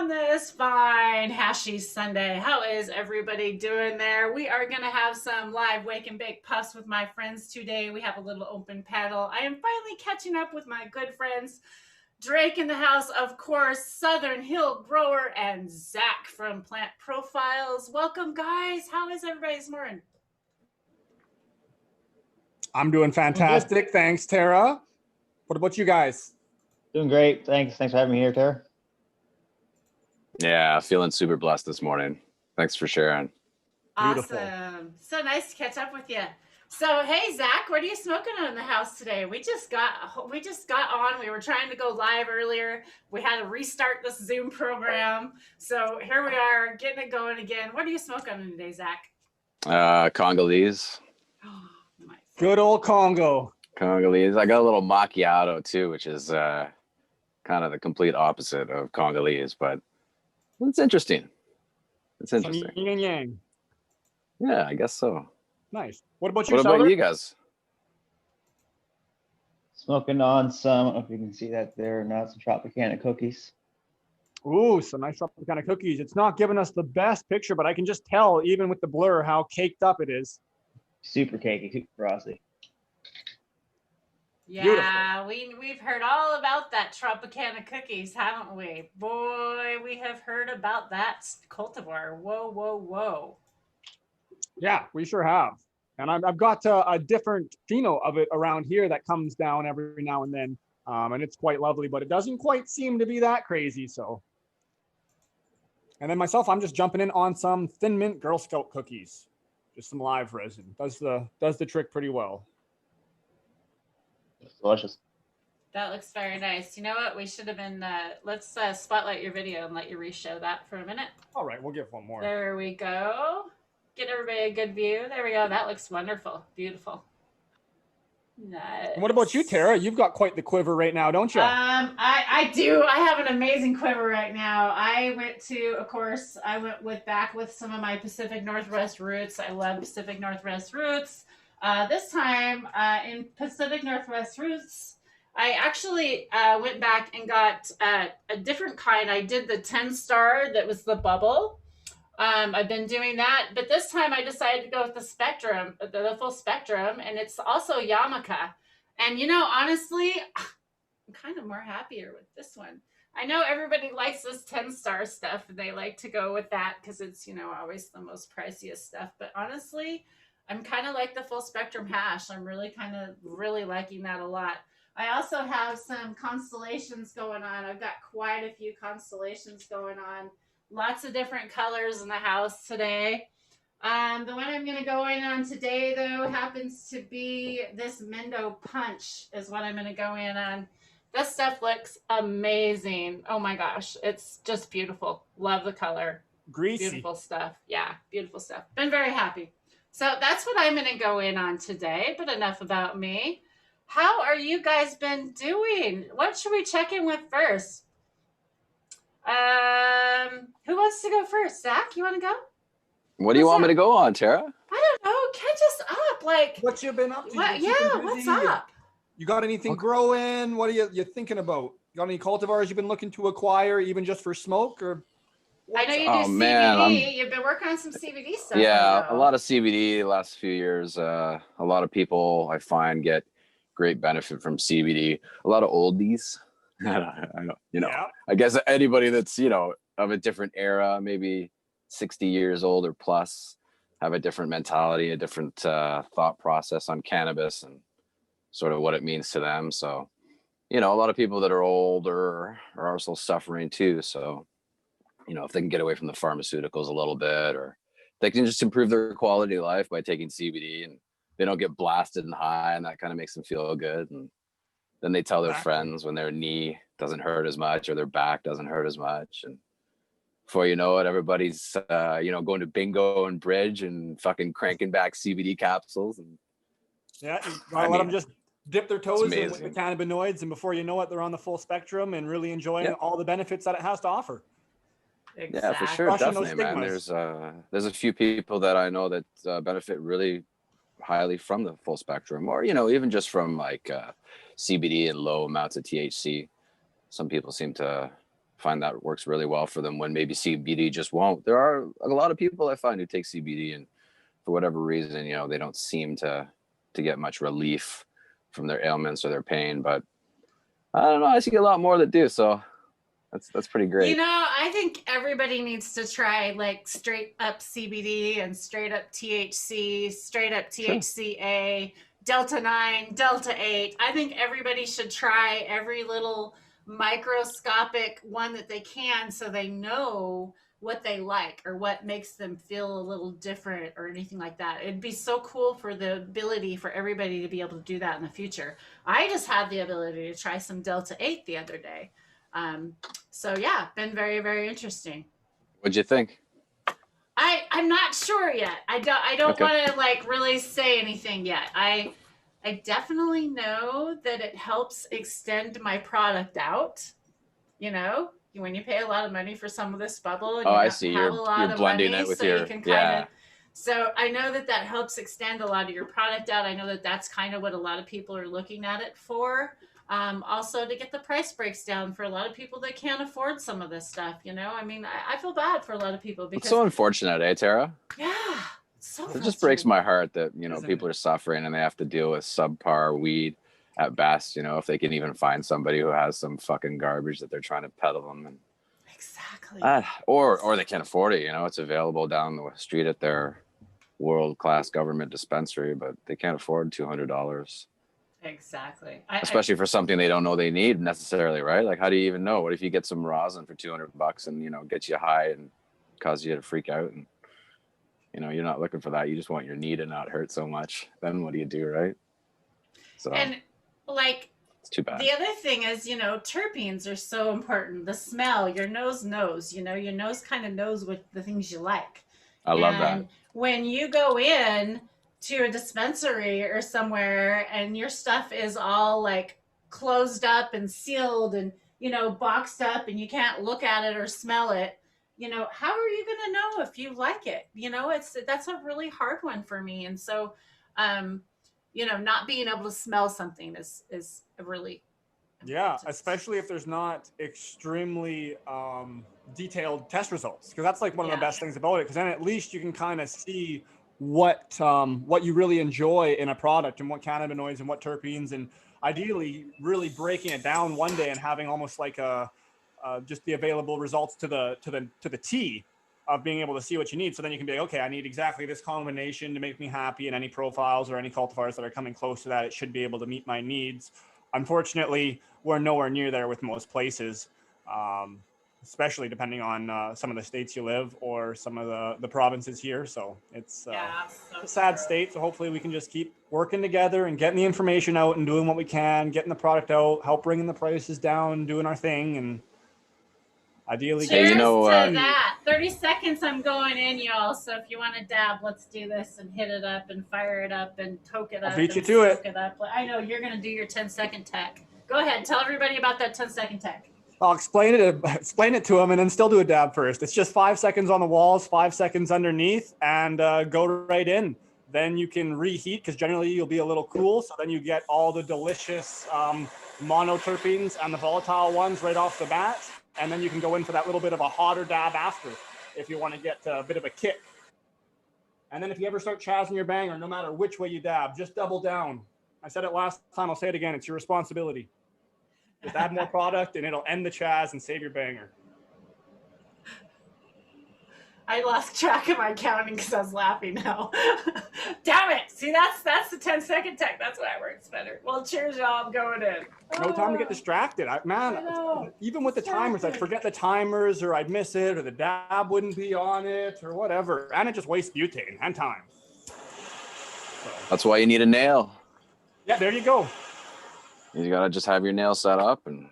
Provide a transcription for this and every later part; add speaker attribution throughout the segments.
Speaker 1: on this fine hashy Sunday. How is everybody doing there? We are going to have some live wake and bake puffs with my friends today. We have a little open panel. I am finally catching up with my good friends, Drake in the house, of course, Southern Hill Grower, and Zach from Plant Profiles. Welcome, guys. How is everybody's morning?
Speaker 2: I'm doing fantastic. Thanks, Tara. What about you guys?
Speaker 3: Doing great. Thanks for having me here, Tara.
Speaker 4: Yeah, feeling super blessed this morning. Thanks for sharing.
Speaker 1: Awesome. Beautiful. So nice to catch up with you. So, hey, Zach, what are you smoking on in the house today? We just got on. We were trying to go live earlier. We had to restart this Zoom program. So here we are getting it going again. What are you smoking on today, Zach?
Speaker 4: Congolese.
Speaker 2: Good old Congo.
Speaker 4: Congolese. I got a little macchiato too, which is kind of the complete opposite of Congolese, but it's interesting. It's interesting.
Speaker 2: Yin and yang.
Speaker 4: Yeah, I guess so.
Speaker 2: Nice. What about you,
Speaker 4: What about you guys?
Speaker 3: Smoking on some, I don't know if you can see that there or not, some Tropicana cookies.
Speaker 2: Ooh, some nice Tropicana cookies. It's not giving us the best picture, but I can just tell, even with the blur, how caked up it is.
Speaker 3: Super cakey, super frosty.
Speaker 1: Yeah, we've heard all about that Tropicana cookies, haven't we? Boy, we have heard about that cultivar. Whoa, whoa, whoa.
Speaker 2: Yeah, we sure have. And I've got a different pheno of it around here that comes down every now and then. And it's quite lovely, but it doesn't quite seem to be that crazy. So, and then myself, I'm just jumping in on some Thin Mint Girl Scout cookies. Just some live resin. Does the trick pretty well.
Speaker 3: It's delicious.
Speaker 1: That looks very nice. You know what? We should have been, let's spotlight your video and let you re-show that for a minute.
Speaker 2: All right, we'll give one more.
Speaker 1: There we go. Get everybody a good view. There we go. That looks wonderful. Beautiful. Nice.
Speaker 2: And what about you, Tara? You've got quite the quiver right now, don't you?
Speaker 1: I do. I have an amazing quiver right now. I went back with some of my Pacific Northwest roots. I love Pacific Northwest roots. This time in Pacific Northwest roots, I actually went back and got a different kind. I did the 10-star that was the bubble. I've been doing that, but this time I decided to go with the spectrum, the full spectrum, and it's also Yamaka. And honestly, I'm kind of more happier with this one. I know everybody likes this 10-star stuff, and they like to go with that because it's always the most priciest stuff. But honestly, I'm kind of like the full spectrum hash. I'm really liking that a lot. I also have some constellations going on. I've got quite a few constellations going on. Lots of different colors in the house today. The one I'm going to go in on today, though, happens to be this Mendo Punch is what I'm going to go in on. This stuff looks amazing. Oh, my gosh. It's just beautiful. Love the color.
Speaker 2: Greasy.
Speaker 1: Beautiful stuff. Yeah, beautiful stuff. Been very happy. So that's what I'm going to go in on today, but enough about me. How are you guys been doing? What should we check in with first? Who wants to go first? Zach, you want to go?
Speaker 4: What do you want me to go on, Tara?
Speaker 1: I don't know. Catch us up. Like,
Speaker 2: what you been up to?
Speaker 1: What's up?
Speaker 2: You got anything growing? What are you thinking about? You got any cultivars you've been looking to acquire, even just for smoke? Or
Speaker 1: I know you do CBD. Man, you've been working on some CBD stuff.
Speaker 4: Yeah, a lot of CBD the last few years. A lot of people I find get great benefit from CBD. A lot of oldies. I guess anybody that's, of a different era, maybe 60 years old or plus, have a different mentality, a different thought process on cannabis and sort of what it means to them. So, a lot of people that are older are also suffering too. So, if they can get away from the pharmaceuticals a little bit, or they can just improve their quality of life by taking CBD, and they don't get blasted and high, and that kind of makes them feel good. And then they tell their friends when their knee doesn't hurt as much or their back doesn't hurt as much. And before you know it, everybody's, going to bingo and bridge and fucking cranking back CBD capsules. And
Speaker 2: yeah, let them just dip their toes in with the cannabinoids. And before you know it, they're on the full spectrum and really enjoying all the benefits that it has to offer.
Speaker 1: Exactly.
Speaker 4: Yeah, for sure. Definitely, man. There's a few people that I know that benefit really highly from the full spectrum, or even just from like CBD and low amounts of THC. Some people seem to find that works really well for them when maybe CBD just won't. There are a lot of people I find who take CBD and for whatever reason, you know, they don't seem to get much relief from their ailments or their pain. But I don't know, I see a lot more that do. So that's pretty great.
Speaker 1: You know, I think everybody needs to try like straight up CBD and straight up THC, straight up THCA, Delta 9, Delta 8. I think everybody should try every little microscopic one that they can so they know what they like or what makes them feel a little different or anything like that. It'd be so cool for the ability for everybody to be able to do that in the future. I just had the ability to try some Delta 8 the other day. So yeah, been very, very interesting.
Speaker 4: What'd you think?
Speaker 1: I'm not sure yet. I don't want to like really say anything yet. I definitely know that it helps extend my product out. You know, when you pay a lot of money for some of this bubble, and you
Speaker 4: I see.
Speaker 1: have a lot
Speaker 4: You're
Speaker 1: of
Speaker 4: blending
Speaker 1: money,
Speaker 4: it with
Speaker 1: so
Speaker 4: your
Speaker 1: you can kind of. So I know that helps extend a lot of your product out. I know that that's kind of what a lot of people are looking at it for. Also to get the price breaks down for a lot of people that can't afford some of this stuff, you know. I mean, I feel bad for a lot of people because
Speaker 4: it's so unfortunate, eh, Tara?
Speaker 1: Yeah, so
Speaker 4: it just breaks my heart that, you know, people are suffering and they have to deal with subpar weed at best, you know, if they can even find somebody who has some fucking garbage that they're trying to peddle them. And
Speaker 1: exactly.
Speaker 4: Or they can't afford it, you know, it's available down the street at their world-class government dispensary, but they can't afford $200.
Speaker 1: Exactly.
Speaker 4: Especially for something they don't know they need necessarily, right? Like, how do you even know? What if you get some rosin for $200 and, you know, gets you high and cause you to freak out? And, you know, you're not looking for that. You just want your knee to not hurt so much. Then what do you do, right? So,
Speaker 1: and like,
Speaker 4: it's too bad.
Speaker 1: The other thing is, you know, terpenes are so important. The smell, your nose knows, you know, your nose kind of knows what the things you like.
Speaker 4: I love that.
Speaker 1: When you go in to a dispensary or somewhere and your stuff is all like closed up and sealed and, you know, boxed up and you can't look at it or smell it, you know, how are you going to know if you like it? You know, that's a really hard one for me. And so, you know, not being able to smell something is a really
Speaker 2: important. Especially if there's not extremely detailed test results, because that's like one of the best things about it, because then at least you can kind of see what you really enjoy in a product and what cannabinoids and what terpenes, and ideally really breaking it down one day and having almost like just the available results to the T of being able to see what you need. So then you can be like, okay, I need exactly this combination to make me happy, and any profiles or any cultivars that are coming close to that, it should be able to meet my needs. Unfortunately, we're nowhere near there with most places, especially depending on some of the states you live or some of the provinces here. So it's a sad state. So hopefully we can just keep working together and getting the information out and doing what we can, getting the product out, help bringing the prices down, doing our thing, and ideally.
Speaker 1: Cheers to that. 30 seconds, I'm going in, y'all. So if you want to dab, let's do this and hit it up and fire it up and toke it up.
Speaker 2: I'll beat you to it.
Speaker 1: I know you're going to do your 10-second tech. Go ahead. Tell everybody about that 10-second tech.
Speaker 2: I'll explain it to them and then still do a dab first. It's just 5 seconds on the walls, 5 seconds underneath, and go right in. Then you can reheat, because generally you'll be a little cool. So then you get all the delicious monoterpenes and the volatile ones right off the bat. And then you can go in for that little bit of a hotter dab after if you want to get a bit of a kick. And then if you ever start chazzing your banger, no matter which way you dab, just double down. I said it last time, I'll say it again. It's your responsibility. Just add more product and it'll end the chaz and save your banger.
Speaker 1: I lost track of my counting because I was laughing now. Damn it. See, that's the 10-second tech. That's why it works better. Well, cheers, y'all. I'm going in.
Speaker 2: No time to get distracted. Even with the timers, I'd forget the timers, or I'd miss it, or the dab wouldn't be on it, or whatever. And it just wastes butane and time. So.
Speaker 4: That's why you need a nail.
Speaker 2: Yeah, there you go.
Speaker 4: You gotta just have your nail set up, and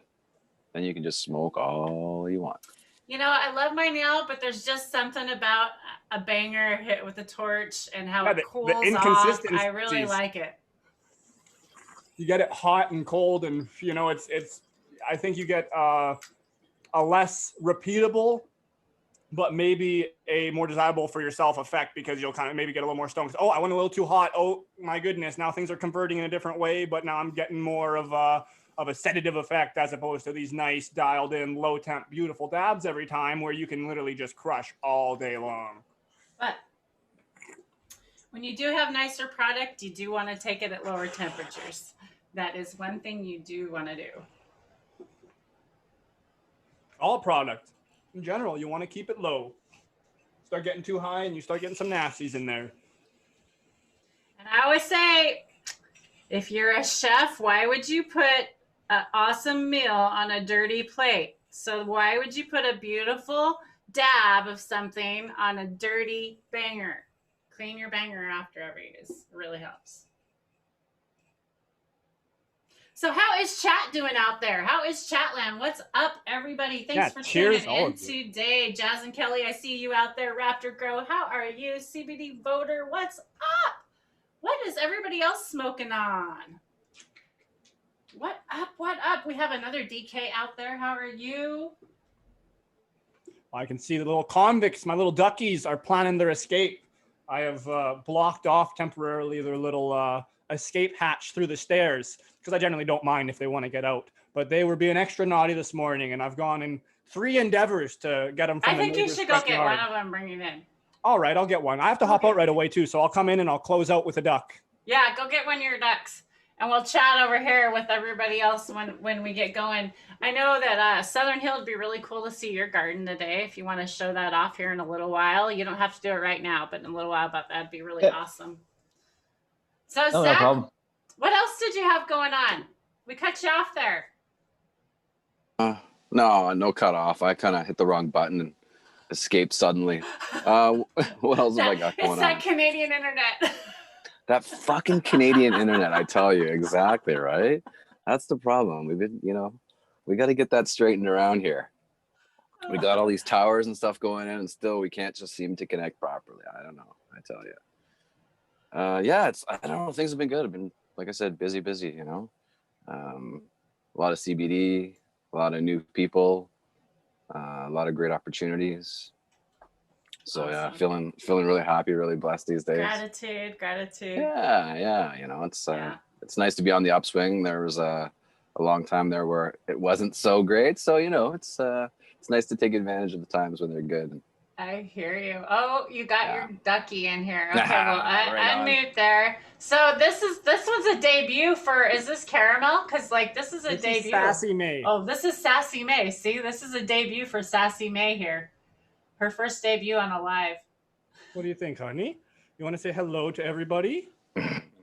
Speaker 4: then you can just smoke all you want.
Speaker 1: You know, I love my nail, but there's just something about a banger hit with a torch and how it cools off. I really like it.
Speaker 2: You get it hot and cold, and you know, it's. I think you get a less repeatable, but maybe a more desirable for yourself effect, because you'll kind of maybe get a little more stoned. Oh, I went a little too hot. Oh my goodness, now things are converting in a different way, but now I'm getting more of of a sedative effect as opposed to these nice dialed in low temp beautiful dabs every time where you can literally just crush all day long.
Speaker 1: But when you do have nicer product, you do want to take it at lower temperatures. That is one thing you do want to do.
Speaker 2: All product in general, you want to keep it low. Start getting too high and you start getting some nasties in there.
Speaker 1: And I always say, if you're a chef, why would you put an awesome meal on a dirty plate? So why would you put a beautiful dab of something on a dirty banger? Clean your banger after every use. It really helps. So how is chat doing out there? How is Chatland? What's up, everybody? Thanks for tuning in today. Jazz and Kelly, I see you out there. Raptor Grow, how are you? CBD Voter, what's up? What is everybody else smoking on? What up? What up? We have another DK out there. How are you?
Speaker 2: I can see the little convicts, my little duckies, are planning their escape. I have blocked off temporarily their little escape hatch through the stairs because I generally don't mind if they want to get out. But they were being extra naughty this morning, and I've gone in 3 endeavors to get them from
Speaker 1: I think you should go get one of them, bring it in.
Speaker 2: All right, I'll get one. I have to hop out right away too, so I'll come in and I'll close out with a duck.
Speaker 1: Yeah, go get one of your ducks, and we'll chat over here with everybody else when we get going. I know that Southern Hill would be really cool to see your garden today. If you want to show that off here in a little while, you don't have to do it right now, but in a little while, but that'd be really awesome. So
Speaker 3: No,
Speaker 1: Zach,
Speaker 3: no problem.
Speaker 1: what else did you have going on? We cut you off there.
Speaker 4: No cut off. I kind of hit the wrong button and escaped suddenly. What else have I got going on?
Speaker 1: It's that Canadian internet.
Speaker 4: That fucking Canadian internet, I tell you, exactly, right? That's the problem. We've been, we got to get that straightened around here. We got all these towers and stuff going in, and still we can't just seem to connect properly. I don't know. I tell you. Yeah, I don't know. Things have been good. I've been, like I said, busy, a lot of CBD, a lot of new people, a lot of great opportunities. So
Speaker 1: awesome.
Speaker 4: Yeah, feeling really happy, really blessed these days.
Speaker 1: Gratitude.
Speaker 4: Yeah. It's nice to be on the upswing. There was a long time there where it wasn't so great. So it's nice to take advantage of the times when they're good.
Speaker 1: I hear you. Oh, you got your ducky in here. Okay, well,
Speaker 4: right
Speaker 1: unmute there. So this was a debut for, is this Caramel? Because this is a debut.
Speaker 2: Is Sassy May.
Speaker 1: Oh, this is Sassy May. See, this is a debut for Sassy May here. Her first debut on a live.
Speaker 2: What do you think, honey? You want to say hello to everybody?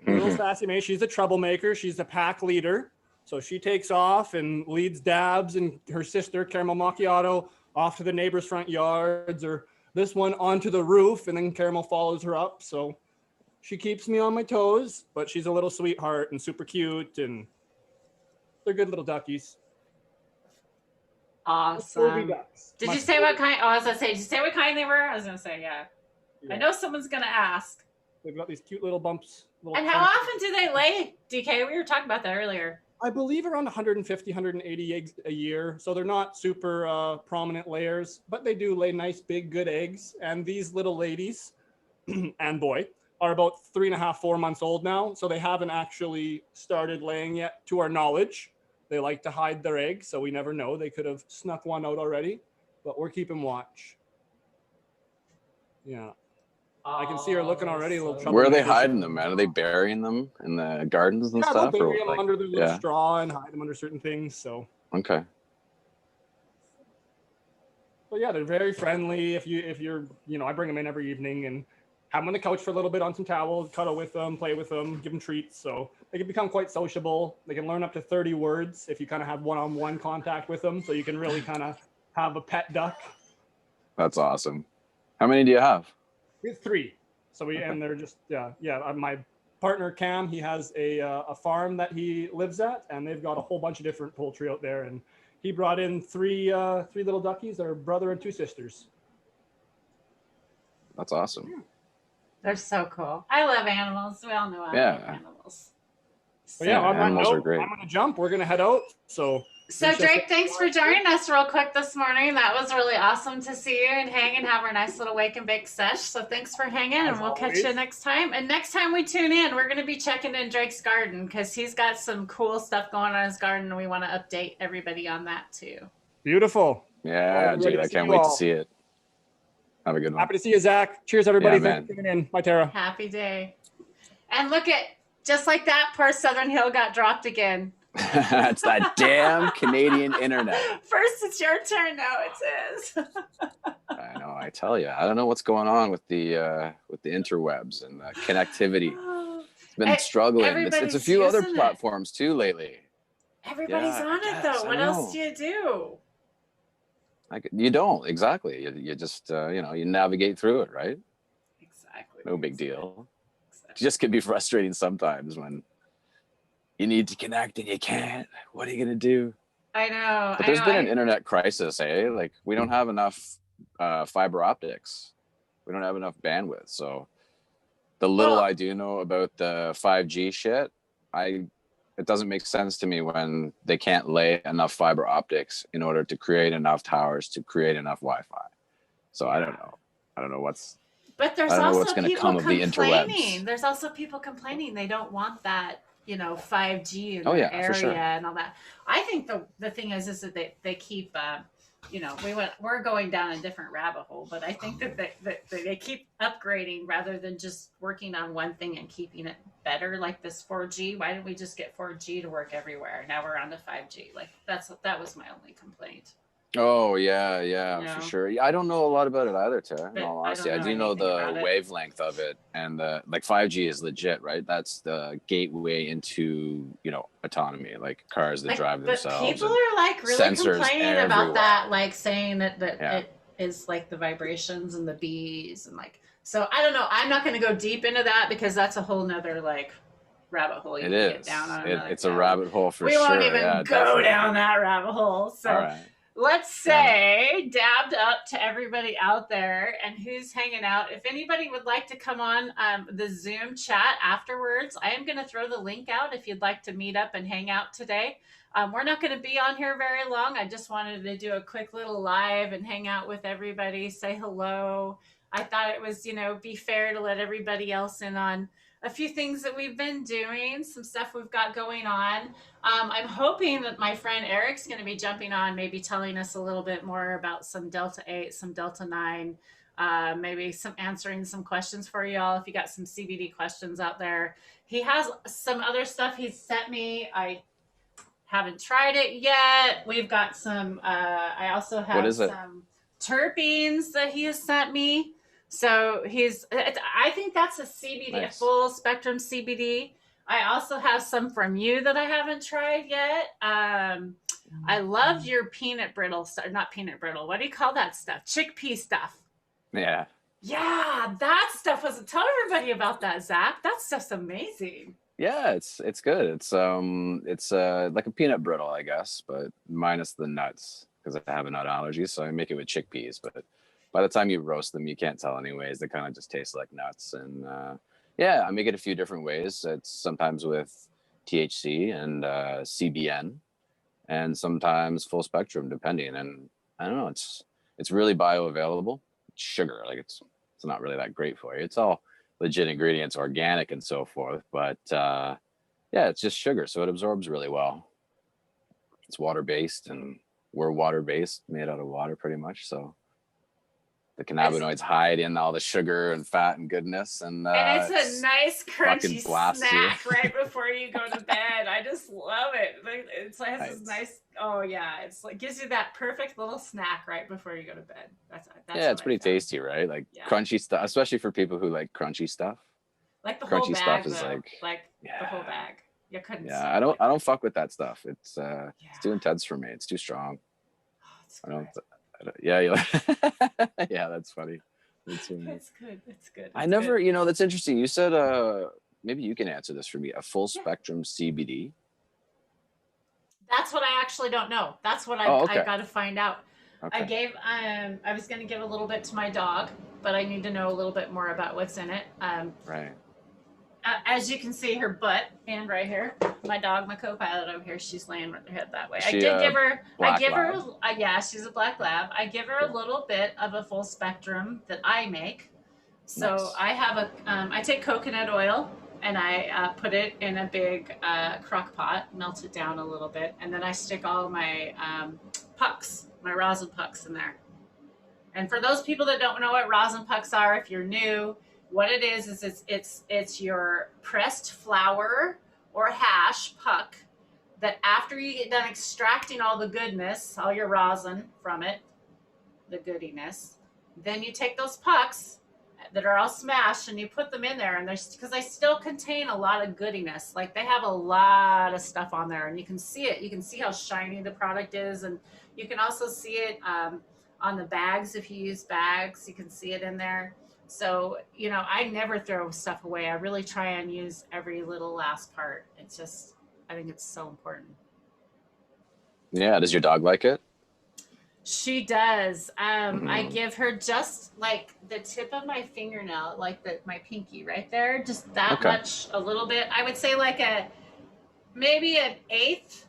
Speaker 2: Little Sassy May, she's a troublemaker. She's a pack leader. So she takes off and leads dabs and her sister, Caramel Macchiato, off to the neighbor's front yards, or this one onto the roof, and then Caramel follows her up. So she keeps me on my toes, but she's a little sweetheart and super cute, and they're good little duckies.
Speaker 1: Awesome. Did you say what kind? Oh, I was gonna say, did you say what kind they were? I was gonna say, yeah. I know someone's gonna ask.
Speaker 2: They've got these cute little bumps.
Speaker 1: And how often do they lay, DK? We were talking about that earlier.
Speaker 2: I believe around 150, 180 eggs a year. So they're not super prominent layers, but they do lay nice, big, good eggs. And these little ladies and boy are about 3.5, 4 months old now. So they haven't actually started laying yet, to our knowledge. They like to hide their eggs, so we never know. They could have snuck one out already, but we're keeping watch. Yeah. I can see her looking already a little trouble.
Speaker 4: Where are they hiding them, man? Are they burying them in the gardens and stuff?
Speaker 2: They'll bury them under their little straw and hide them under certain things. So
Speaker 4: okay.
Speaker 2: But yeah, they're very friendly. If you're, I bring them in every evening and have them on the couch for a little bit on some towels, cuddle with them, play with them, give them treats. So they can become quite sociable. They can learn up to 30 words if you kind of have one-on-one contact with them. So you can really kind of have a pet duck.
Speaker 4: That's awesome. How many do you have?
Speaker 2: We have 3. So and they're just, my partner Cam, he has a farm that he lives at, and they've got a whole bunch of different poultry out there. And he brought in three little duckies, their brother and 2 sisters.
Speaker 4: That's awesome.
Speaker 1: They're so cool. I love animals. We all know I love animals.
Speaker 2: So, yeah, on that
Speaker 4: animals
Speaker 2: note,
Speaker 4: are great.
Speaker 2: I'm going to jump. We're going to head out. So
Speaker 1: So
Speaker 2: Lucia,
Speaker 1: Drake, thanks for joining us real quick this morning. That was really awesome to see you and hang and have our nice little wake and bake sesh. So thanks for hanging, and we'll catch you next time. And next time we tune in, we're going to be checking in Drake's garden because he's got some cool stuff going on in his garden, and we want to update everybody on that too.
Speaker 2: Beautiful.
Speaker 4: Yeah, dude, I can't wait to see it. Have a good one.
Speaker 2: Happy to see you, Zach. Cheers, everybody. Thanks for tuning in. Bye, Tara.
Speaker 1: Happy day. And look at, just like that, poor Southern Hill got dropped again.
Speaker 4: It's that damn Canadian internet.
Speaker 1: First it's your turn, now it's his.
Speaker 4: I know, I tell you. I don't know what's going on with the interwebs and the connectivity. It's been struggling. It's a few other platforms too lately.
Speaker 1: Everybody's on it though. What else do you do?
Speaker 4: You don't, exactly. You just you navigate through it, right?
Speaker 1: Exactly.
Speaker 4: No big deal. Exactly. It just can be frustrating sometimes when you need to connect and you can't. What are you gonna do?
Speaker 1: I know.
Speaker 4: But there's been an internet crisis, eh? Like we don't have enough fiber optics. We don't have enough bandwidth. So the little I do know about the 5G shit, it doesn't make sense to me when they can't lay enough fiber optics in order to create enough towers to create enough Wi-Fi. So I don't know. I don't know what's.
Speaker 1: But there's
Speaker 4: also
Speaker 1: what's going to
Speaker 4: come of the
Speaker 1: interwebs. There's also people complaining they don't want that, 5G in their area and all that. I think the thing is that they keep, we're going down a different rabbit hole, but I think that they keep upgrading rather than just working on one thing and keeping it better, like this 4G. Why didn't we just get 4G to work everywhere? Now we're on to 5G. Like that was my only complaint.
Speaker 4: Oh yeah, for sure. Yeah, I don't know a lot about it either, Tara. In all honesty, I do know the wavelength of it, and like 5G is legit, right? That's the gateway into autonomy, like cars that drive themselves.
Speaker 1: But people are like really complaining about that, like saying that it is like the vibrations and the bees and like. So I don't know. I'm not going to go deep into that because that's a whole nother like rabbit hole.
Speaker 4: It is. Get down on it's a rabbit hole for sure.
Speaker 1: We won't even go down that rabbit hole. So. All right. Let's say dabbed up to everybody out there and who's hanging out. If anybody would like to come on the Zoom chat afterwards, I am going to throw the link out if you'd like to meet up and hang out today. We're not going to be on here very long. I just wanted to do a quick little live and hang out with everybody, say hello. I thought it was, be fair to let everybody else in on a few things that we've been doing, some stuff we've got going on. I'm hoping that my friend Eric's going to be jumping on, maybe telling us a little bit more about some Delta 8, some Delta 9, maybe answering some questions for y'all if you got some CBD questions out there. He has some other stuff he's sent me. I haven't tried it yet. We've got some, I also have some terpenes that he has sent me. So I think that's a CBD, a full spectrum CBD. I also have some from you that I haven't tried yet. I love your peanut brittle stuff, not peanut brittle. What do you call that stuff? Chickpea stuff.
Speaker 4: Yeah.
Speaker 1: Yeah, that stuff was. Tell everybody about that, Zach. That stuff's amazing.
Speaker 4: Yeah, it's good. It's like a peanut brittle, I guess, but minus the nuts because I have a nut allergy, so I make it with chickpeas, but. By the time you roast them, you can't tell anyways. They kind of just taste like nuts. And I make it a few different ways. It's sometimes with THC and CBN and sometimes full spectrum, depending. And I don't know, it's really bioavailable. It's sugar, like it's not really that great for you. It's all legit ingredients, organic and so forth. But it's just sugar, so it absorbs really well. It's water-based, and we're water-based, made out of water pretty much, so. The cannabinoids hide in all the sugar and fat and goodness, and
Speaker 1: it's a nice crunchy snack right before you go to bed. I just love it. It's like this nice. Oh yeah, it's like gives you that perfect little snack right before you go to bed. That's
Speaker 4: it's pretty tasty, right? Like crunchy stuff, especially for people who like crunchy stuff.
Speaker 1: Like the
Speaker 4: crunchy
Speaker 1: whole bag,
Speaker 4: stuff is
Speaker 1: the whole bag. You couldn't.
Speaker 4: Yeah, I don't fuck with that stuff. It's too intense for me. It's too strong.
Speaker 1: Oh,
Speaker 4: yeah, that's funny.
Speaker 1: It's good.
Speaker 4: I never, that's interesting. You said, maybe you can answer this for me. A full spectrum CBD.
Speaker 1: That's what I actually don't know. That's what I got to find out. Okay. I was going to give a little bit to my dog, but I need to know a little bit more about what's in it.
Speaker 4: Right.
Speaker 1: as you can see, her butt and right here, my dog, my co-pilot over here, she's laying with her head that way.
Speaker 4: She,
Speaker 1: I did give her,
Speaker 4: black lab?
Speaker 1: yeah, she's a black lab. I give her a little bit of a full spectrum that I make. So
Speaker 4: Nice.
Speaker 1: I have I take coconut oil and I put it in a big crock pot, melt it down a little bit, and then I stick all my pucks, my rosin pucks in there. And for those people that don't know what rosin pucks are, if you're new, what it is it's your pressed flour or hash puck that after you get done extracting all the goodness, all your rosin from it, the goodiness, then you take those pucks that are all smashed and you put them in there, and there's because they still contain a lot of goodiness. Like they have a lot of stuff on there, and you can see it. You can see how shiny the product is, and you can also see it on the bags. If you use bags, you can see it in there. So, you know, I never throw stuff away. I really try and use every little last part. It's just, I think it's so important.
Speaker 4: Yeah. Does your dog like it?
Speaker 1: She does. I give her just like the tip of my fingernail, like my pinky right there, just that much, a little bit. I would say like maybe an eighth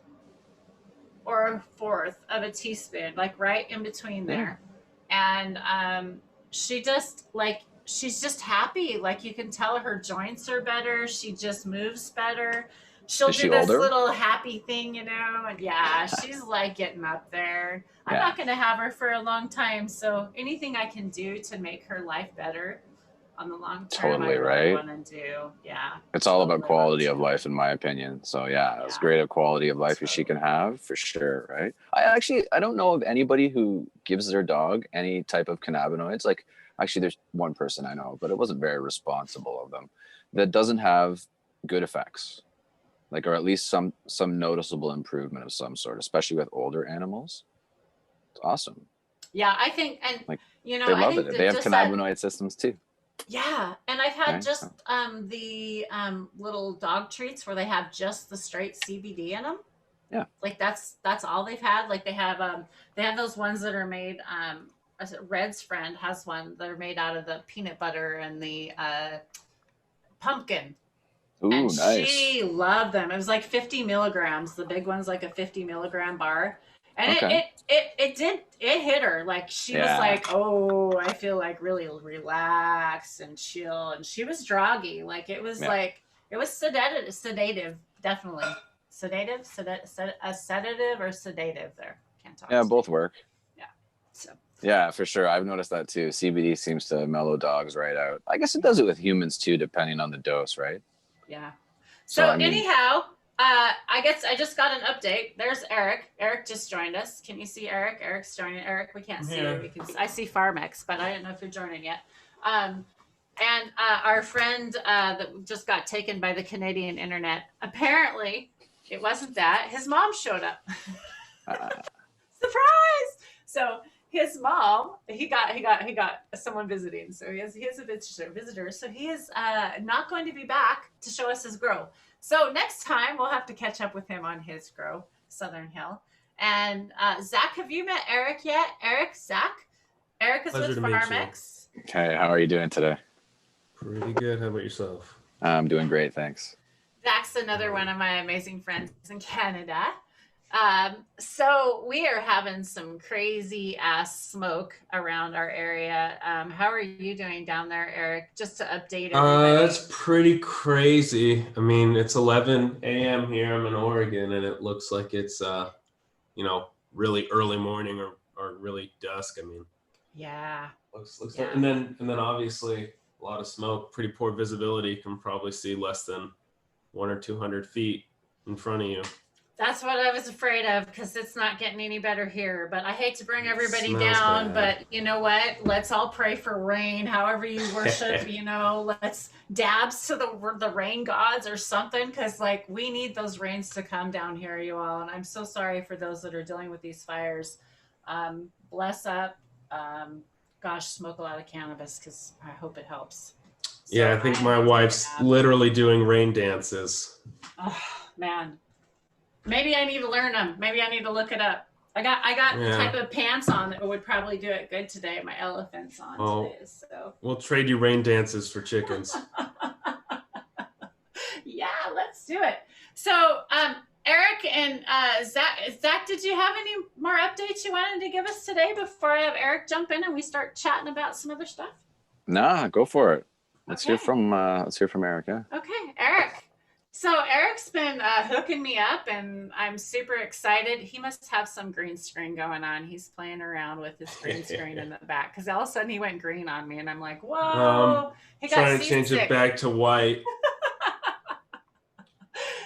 Speaker 1: or a fourth of a teaspoon, like right in between there. And she just she's just happy. Like you can tell her joints are better. She just moves better. She'll do this little happy thing, you know, and yeah, she's like getting up there. I'm not going to have her for a long time. So anything I can do to make her life better on the long term,
Speaker 4: Totally,
Speaker 1: I really
Speaker 4: right?
Speaker 1: want to do. Yeah.
Speaker 4: It's all about quality of life, in my opinion. So yeah, as great a quality of life as she can have, for sure, right? I don't know of anybody who gives their dog any type of cannabinoids. Like actually there's one person I know, but it wasn't very responsible of them, that doesn't have good effects. Like, or at least some noticeable improvement of some sort, especially with older animals. It's awesome.
Speaker 1: Yeah, I think, and
Speaker 4: like,
Speaker 1: you know,
Speaker 4: they
Speaker 1: I
Speaker 4: love
Speaker 1: think
Speaker 4: it. They have cannabinoid systems too.
Speaker 1: Yeah, and I've had
Speaker 4: Right?
Speaker 1: just the little dog treats where they have just the straight CBD in them.
Speaker 4: Yeah,
Speaker 1: like that's all they've had. Like they have those ones that are made. Red's friend has one that are made out of the peanut butter and the pumpkin.
Speaker 4: Ooh,
Speaker 1: and
Speaker 4: nice.
Speaker 1: She loved them. It was like 50 milligrams. The big one's like a 50 milligram bar. And it hit her. Like she was like, oh, I feel like really relaxed and chill. And she was droggy. Like it was like, it was sedative, definitely. A sedative or sedative there. Can't talk.
Speaker 4: Yeah, both work.
Speaker 1: Yeah. So.
Speaker 4: Yeah, for sure. I've noticed that too. CBD seems to mellow dogs right out. I guess it does it with humans too, depending on the dose, right?
Speaker 1: Yeah. So I mean, anyhow, I guess I just got an update. There's Eric. Eric just joined us. Can you see Eric? Eric's joining. Eric, we can't see you. I see Farmex, but I don't know if you're joining yet. And our friend that just got taken by the Canadian internet. Apparently, it wasn't that. His mom showed up. Surprise! So his mom, he got someone visiting. So he has a visitor. So he is not going to be back to show us his grow. So next time we'll have to catch up with him on his grow, Southern Hill. And Zach, have you met Eric yet? Zach? Eric is with Farmex.
Speaker 4: Okay, how are you doing today?
Speaker 5: Pretty good. How about yourself?
Speaker 4: I'm doing great, thanks.
Speaker 1: Zach's another one of my amazing friends in Canada. So we are having some crazy ass smoke around our area. How are you doing down there, Eric? Just to update everybody.
Speaker 5: That's pretty crazy. I mean, it's 11 a.m. here. I'm in Oregon, and it looks like it's, really early morning or really dusk. I mean,
Speaker 1: yeah.
Speaker 5: Looks like, and then obviously a lot of smoke, pretty poor visibility. You can probably see less than 100 or 200 feet in front of you.
Speaker 1: That's what I was afraid of, because it's not getting any better here. But I hate to bring everybody down, but you know what? Let's all pray for rain. However you worship, let's dabs to the rain gods or something, because like we need those rains to come down here, you all. And I'm so sorry for those that are dealing with these fires. Bless up. Gosh, smoke a lot of cannabis, because I hope it helps. So
Speaker 5: yeah, I think my wife's literally doing rain dances.
Speaker 1: Oh man. Maybe I need to learn them. Maybe I need to look it up. I got the type of pants on that would probably do it good today. My elephant's on today. So
Speaker 5: we'll trade you rain dances for chickens.
Speaker 1: do it. So, Eric and Zach, did you have any more updates you wanted to give us today before I have Eric jump in and we start chatting about some other stuff?
Speaker 4: Nah, go for it. Let's
Speaker 1: Okay.
Speaker 4: hear from Erica.
Speaker 1: Okay, Eric. So Eric's been hooking me up, and I'm super excited. He must have some green screen going on. He's playing around with his green screen in the back because all of a sudden he went green on me, and I'm like, whoa! He got
Speaker 5: Trying to change it back to white.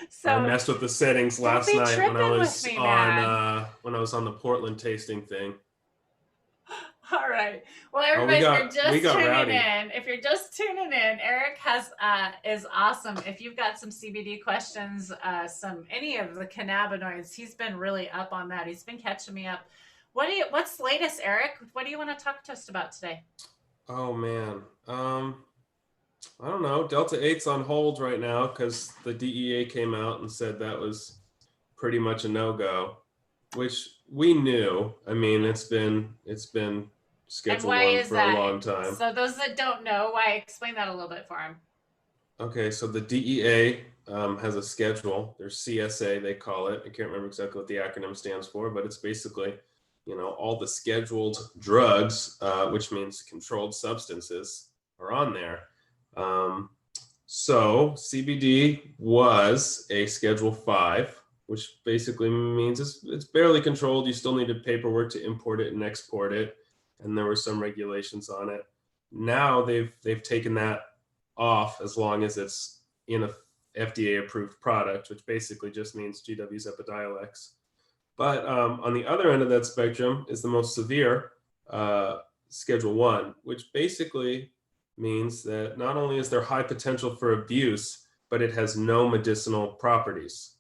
Speaker 1: So
Speaker 5: I messed with the settings last night when I was
Speaker 1: me,
Speaker 5: on the Portland tasting thing.
Speaker 1: All right. Well, everybody, if you're just tuning in, Eric is awesome. If you've got some CBD questions, any of the cannabinoids, he's been really up on that. He's been catching me up. What's the latest, Eric? What do you want to talk to us about today?
Speaker 5: Oh man. I don't know. Delta 8's on hold right now because the DEA came out and said that was pretty much a no-go, which we knew. I mean, it's been Schedule 1 for a long time.
Speaker 1: So those that don't know, explain that a little bit for them.
Speaker 5: Okay, so the DEA has a schedule. There's CSA, they call it. I can't remember exactly what the acronym stands for, but it's basically, all the scheduled drugs, which means controlled substances, are on there. So CBD was a Schedule 5, which basically means it's barely controlled. You still needed paperwork to import it and export it, and there were some regulations on it. Now they've taken that off as long as it's in a FDA approved product, which basically just means GW's Epidiolex. But on the other end of that spectrum is the most severe Schedule 1, which basically means that not only is there high potential for abuse, but it has no medicinal properties.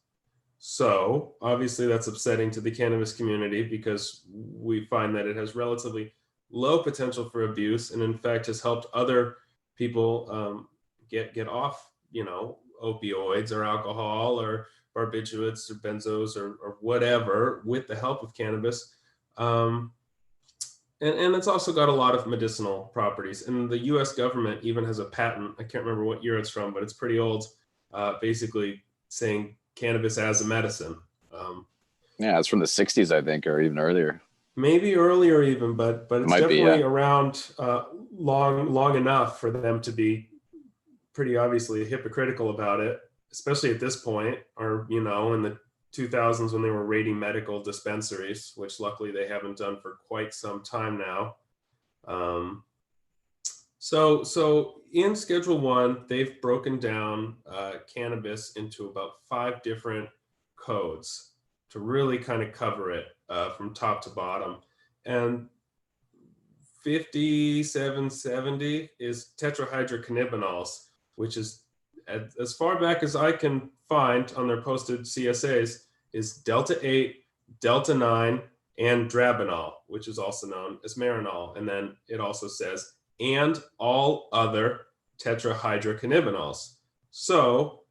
Speaker 5: So obviously that's upsetting to the cannabis community because we find that it has relatively low potential for abuse, and in fact has helped other people get off, opioids or alcohol or barbiturates or benzos or whatever with the help of cannabis. And it's also got a lot of medicinal properties. And the US government even has a patent, I can't remember what year it's from, but it's pretty old, basically saying cannabis as a medicine.
Speaker 4: Yeah, it's from the 60s, I think, or even earlier.
Speaker 5: Maybe earlier even, but it's definitely around long enough for them to be pretty obviously hypocritical about it, especially at this point, or, in the 2000s when they were raiding medical dispensaries, which luckily they haven't done for quite some time now. So in Schedule 1, they've broken down cannabis into about 5 different codes to really kind of cover it from top to bottom. And 5770 is tetrahydrocannabinols, which is, as far back as I can find on their posted CSAs, is Delta 8, Delta 9, and Drabinol, which is also known as Marinol. And then it also says, and all other tetrahydrocannabinols. So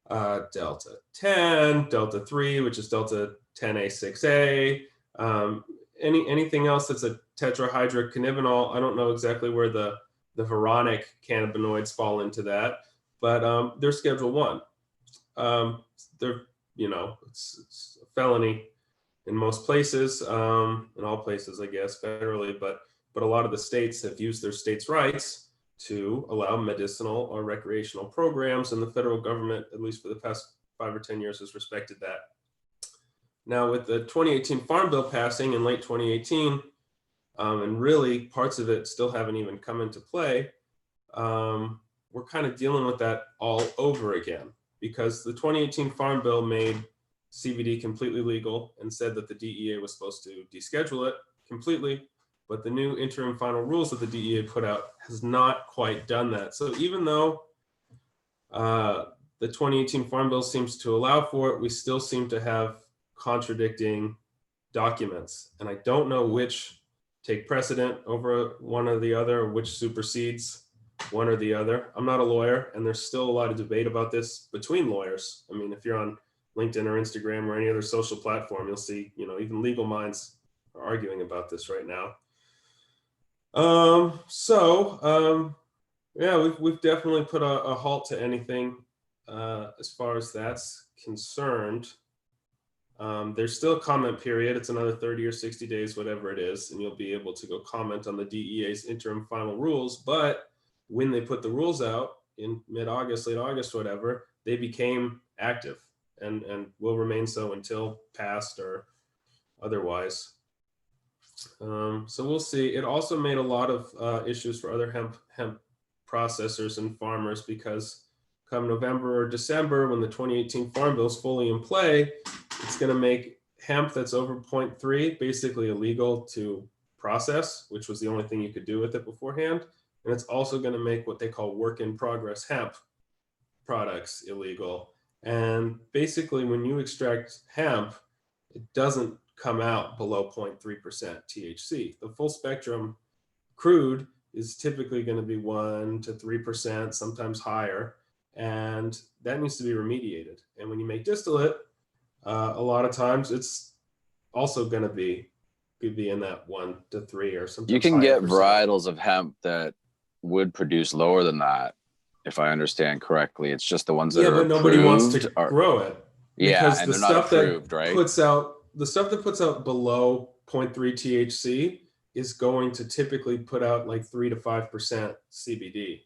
Speaker 5: Delta 10, Delta 3, which is Delta 10A6A, anything else that's a tetrahydrocannabinol. I don't know exactly where the Veronic cannabinoids fall into that, but they're Schedule 1. They're, it's a felony in most places, in all places, I guess, federally, but a lot of the states have used their states' rights to allow medicinal or recreational programs, and the federal government, at least for the past 5 or 10 years, has respected that. Now, with the 2018 Farm Bill passing in late 2018, and really parts of it still haven't even come into play, we're kind of dealing with that all over again, because the 2018 Farm Bill made CBD completely legal and said that the DEA was supposed to deschedule it completely, but the new interim final rules that the DEA put out has not quite done that. So even though the 2018 Farm Bill seems to allow for it, we still seem to have contradicting documents. And I don't know which take precedent over one or the other, or which supersedes one or the other. I'm not a lawyer, and there's still a lot of debate about this between lawyers. I mean, if you're on LinkedIn or Instagram or any other social platform, you'll see, even legal minds are arguing about this right now. Yeah, we've definitely put a halt to anything as far as that's concerned. There's still a comment period. It's another 30 or 60 days, whatever it is, and you'll be able to go comment on the DEA's interim final rules. But when they put the rules out in mid-August, late August, whatever, they became active and will remain so until passed or otherwise. So we'll see. It also made a lot of issues for other hemp processors and farmers, because come November or December, when the 2018 Farm Bill is fully in play, it's going to make hemp that's over 0.3 basically illegal to process, which was the only thing you could do with it beforehand. And it's also going to make what they call work in progress hemp products illegal. And basically, when you extract hemp, it doesn't come out below 0.3% THC. The full spectrum crude is typically going to be 1 to 3%, sometimes higher. And that needs to be remediated. And when you make distillate, a lot of times it's also going to be, could be in that 1 to 3 or something.
Speaker 4: You can get varietals of hemp that would produce lower than that, if I understand correctly. It's just the ones that are
Speaker 5: but nobody wants to
Speaker 4: are,
Speaker 5: grow it.
Speaker 4: Yeah,
Speaker 5: Because
Speaker 4: and
Speaker 5: the
Speaker 4: they're not
Speaker 5: stuff
Speaker 4: approved,
Speaker 5: that
Speaker 4: right?
Speaker 5: puts out, the stuff that puts out below 0.3 THC is going to typically put out like 3 to 5% CBD,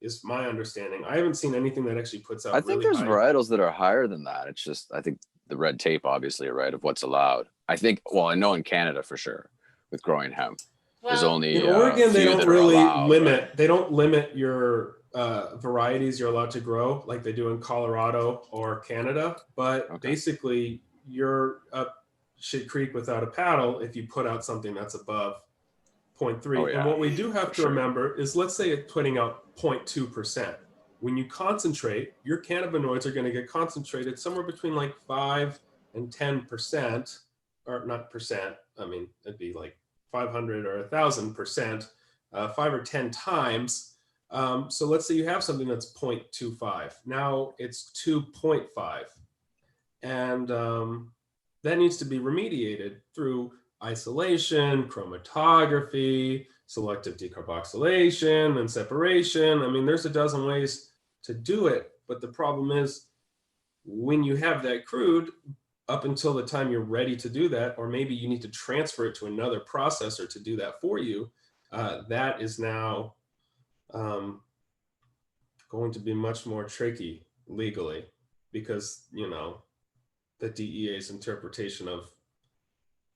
Speaker 5: is my understanding. I haven't seen anything that actually puts out.
Speaker 4: I think
Speaker 5: really
Speaker 4: there's
Speaker 5: high.
Speaker 4: varietals that are higher than that. It's just, I think the red tape, obviously, right, of what's allowed. I think, well, I know in Canada for sure with growing hemp, there's only
Speaker 5: in Oregon, they
Speaker 4: few
Speaker 5: don't
Speaker 4: that are
Speaker 5: really
Speaker 4: allowed,
Speaker 5: limit.
Speaker 4: right?
Speaker 5: They don't limit your varieties you're allowed to grow like they do in Colorado or Canada. But basically, you're up shit creek without a paddle if you put out something that's above 0.3.
Speaker 4: Oh, yeah,
Speaker 5: and what we do have to
Speaker 4: sure.
Speaker 5: remember is, let's say it's putting out 0.2%. When you concentrate, your cannabinoids are going to get concentrated somewhere between like 5 and 10%, or not percent. I mean, it'd be like 500 or 1,000%, 5 or 10 times. So let's say you have something that's 0.25. Now it's 2.5. And that needs to be remediated through isolation, chromatography, selective decarboxylation, and separation. I mean, there's a dozen ways to do it. But the problem is, when you have that crude, up until the time you're ready to do that, or maybe you need to transfer it to another processor to do that for you, that is now going to be much more tricky legally, because, you know, the DEA's interpretation of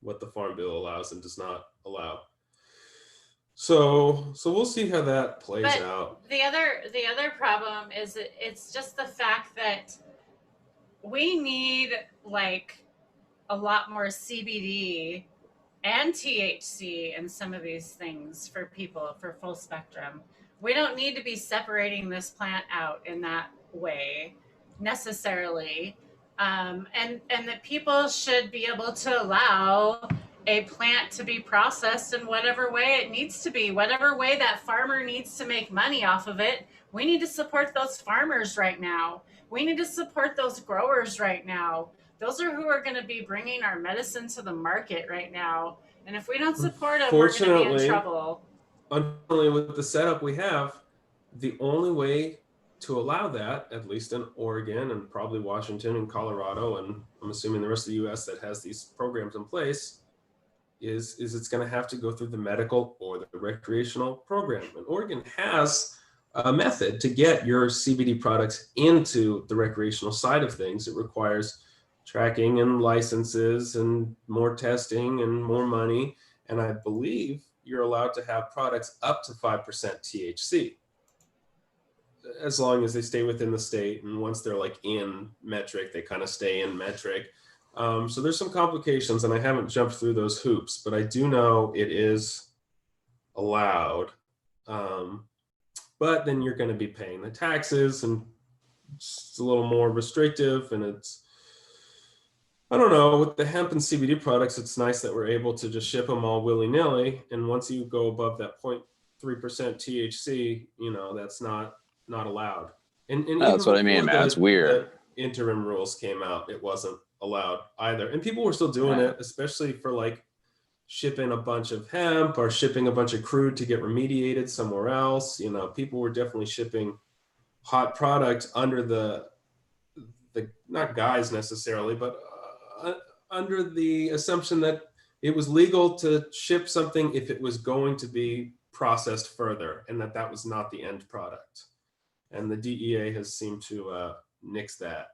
Speaker 5: what the Farm Bill allows and does not allow. So we'll see how that plays out.
Speaker 1: The other problem is that it's just the fact that we need like a lot more CBD and THC in some of these things for people, for full spectrum. We don't need to be separating this plant out in that way necessarily. And that people should be able to allow a plant to be processed in whatever way it needs to be, whatever way that farmer needs to make money off of it. We need to support those farmers right now. We need to support those growers right now. Those are who are going to be bringing our medicine to the market right now. And if we don't support them, we're going to be in trouble.
Speaker 5: Unfortunately, with the setup we have, the only way to allow that, at least in Oregon and probably Washington and Colorado, and I'm assuming the rest of the US that has these programs in place, is it's going to have to go through the medical or the recreational program. And Oregon has a method to get your CBD products into the recreational side of things. It requires tracking and licenses and more testing and more money. And I believe you're allowed to have products up to 5% THC, as long as they stay within the state. And once they're like in metric, they kind of stay in metric. So there's some complications, and I haven't jumped through those hoops, but I do know it is allowed. But then you're going to be paying the taxes, and it's a little more restrictive. And it's, I don't know, with the hemp and CBD products, it's nice that we're able to just ship them all willy-nilly. And once you go above that 0.3% THC, you know, that's not allowed. And
Speaker 4: that's what I mean, man. It's weird.
Speaker 5: The interim rules came out, it wasn't allowed either. And people were still doing it, especially for like shipping a bunch of hemp or shipping a bunch of crude to get remediated somewhere else. You know, people were definitely shipping hot product under the not guise necessarily, but under the assumption that it was legal to ship something if it was going to be processed further, and that was not the end product. And the DEA has seemed to nix that.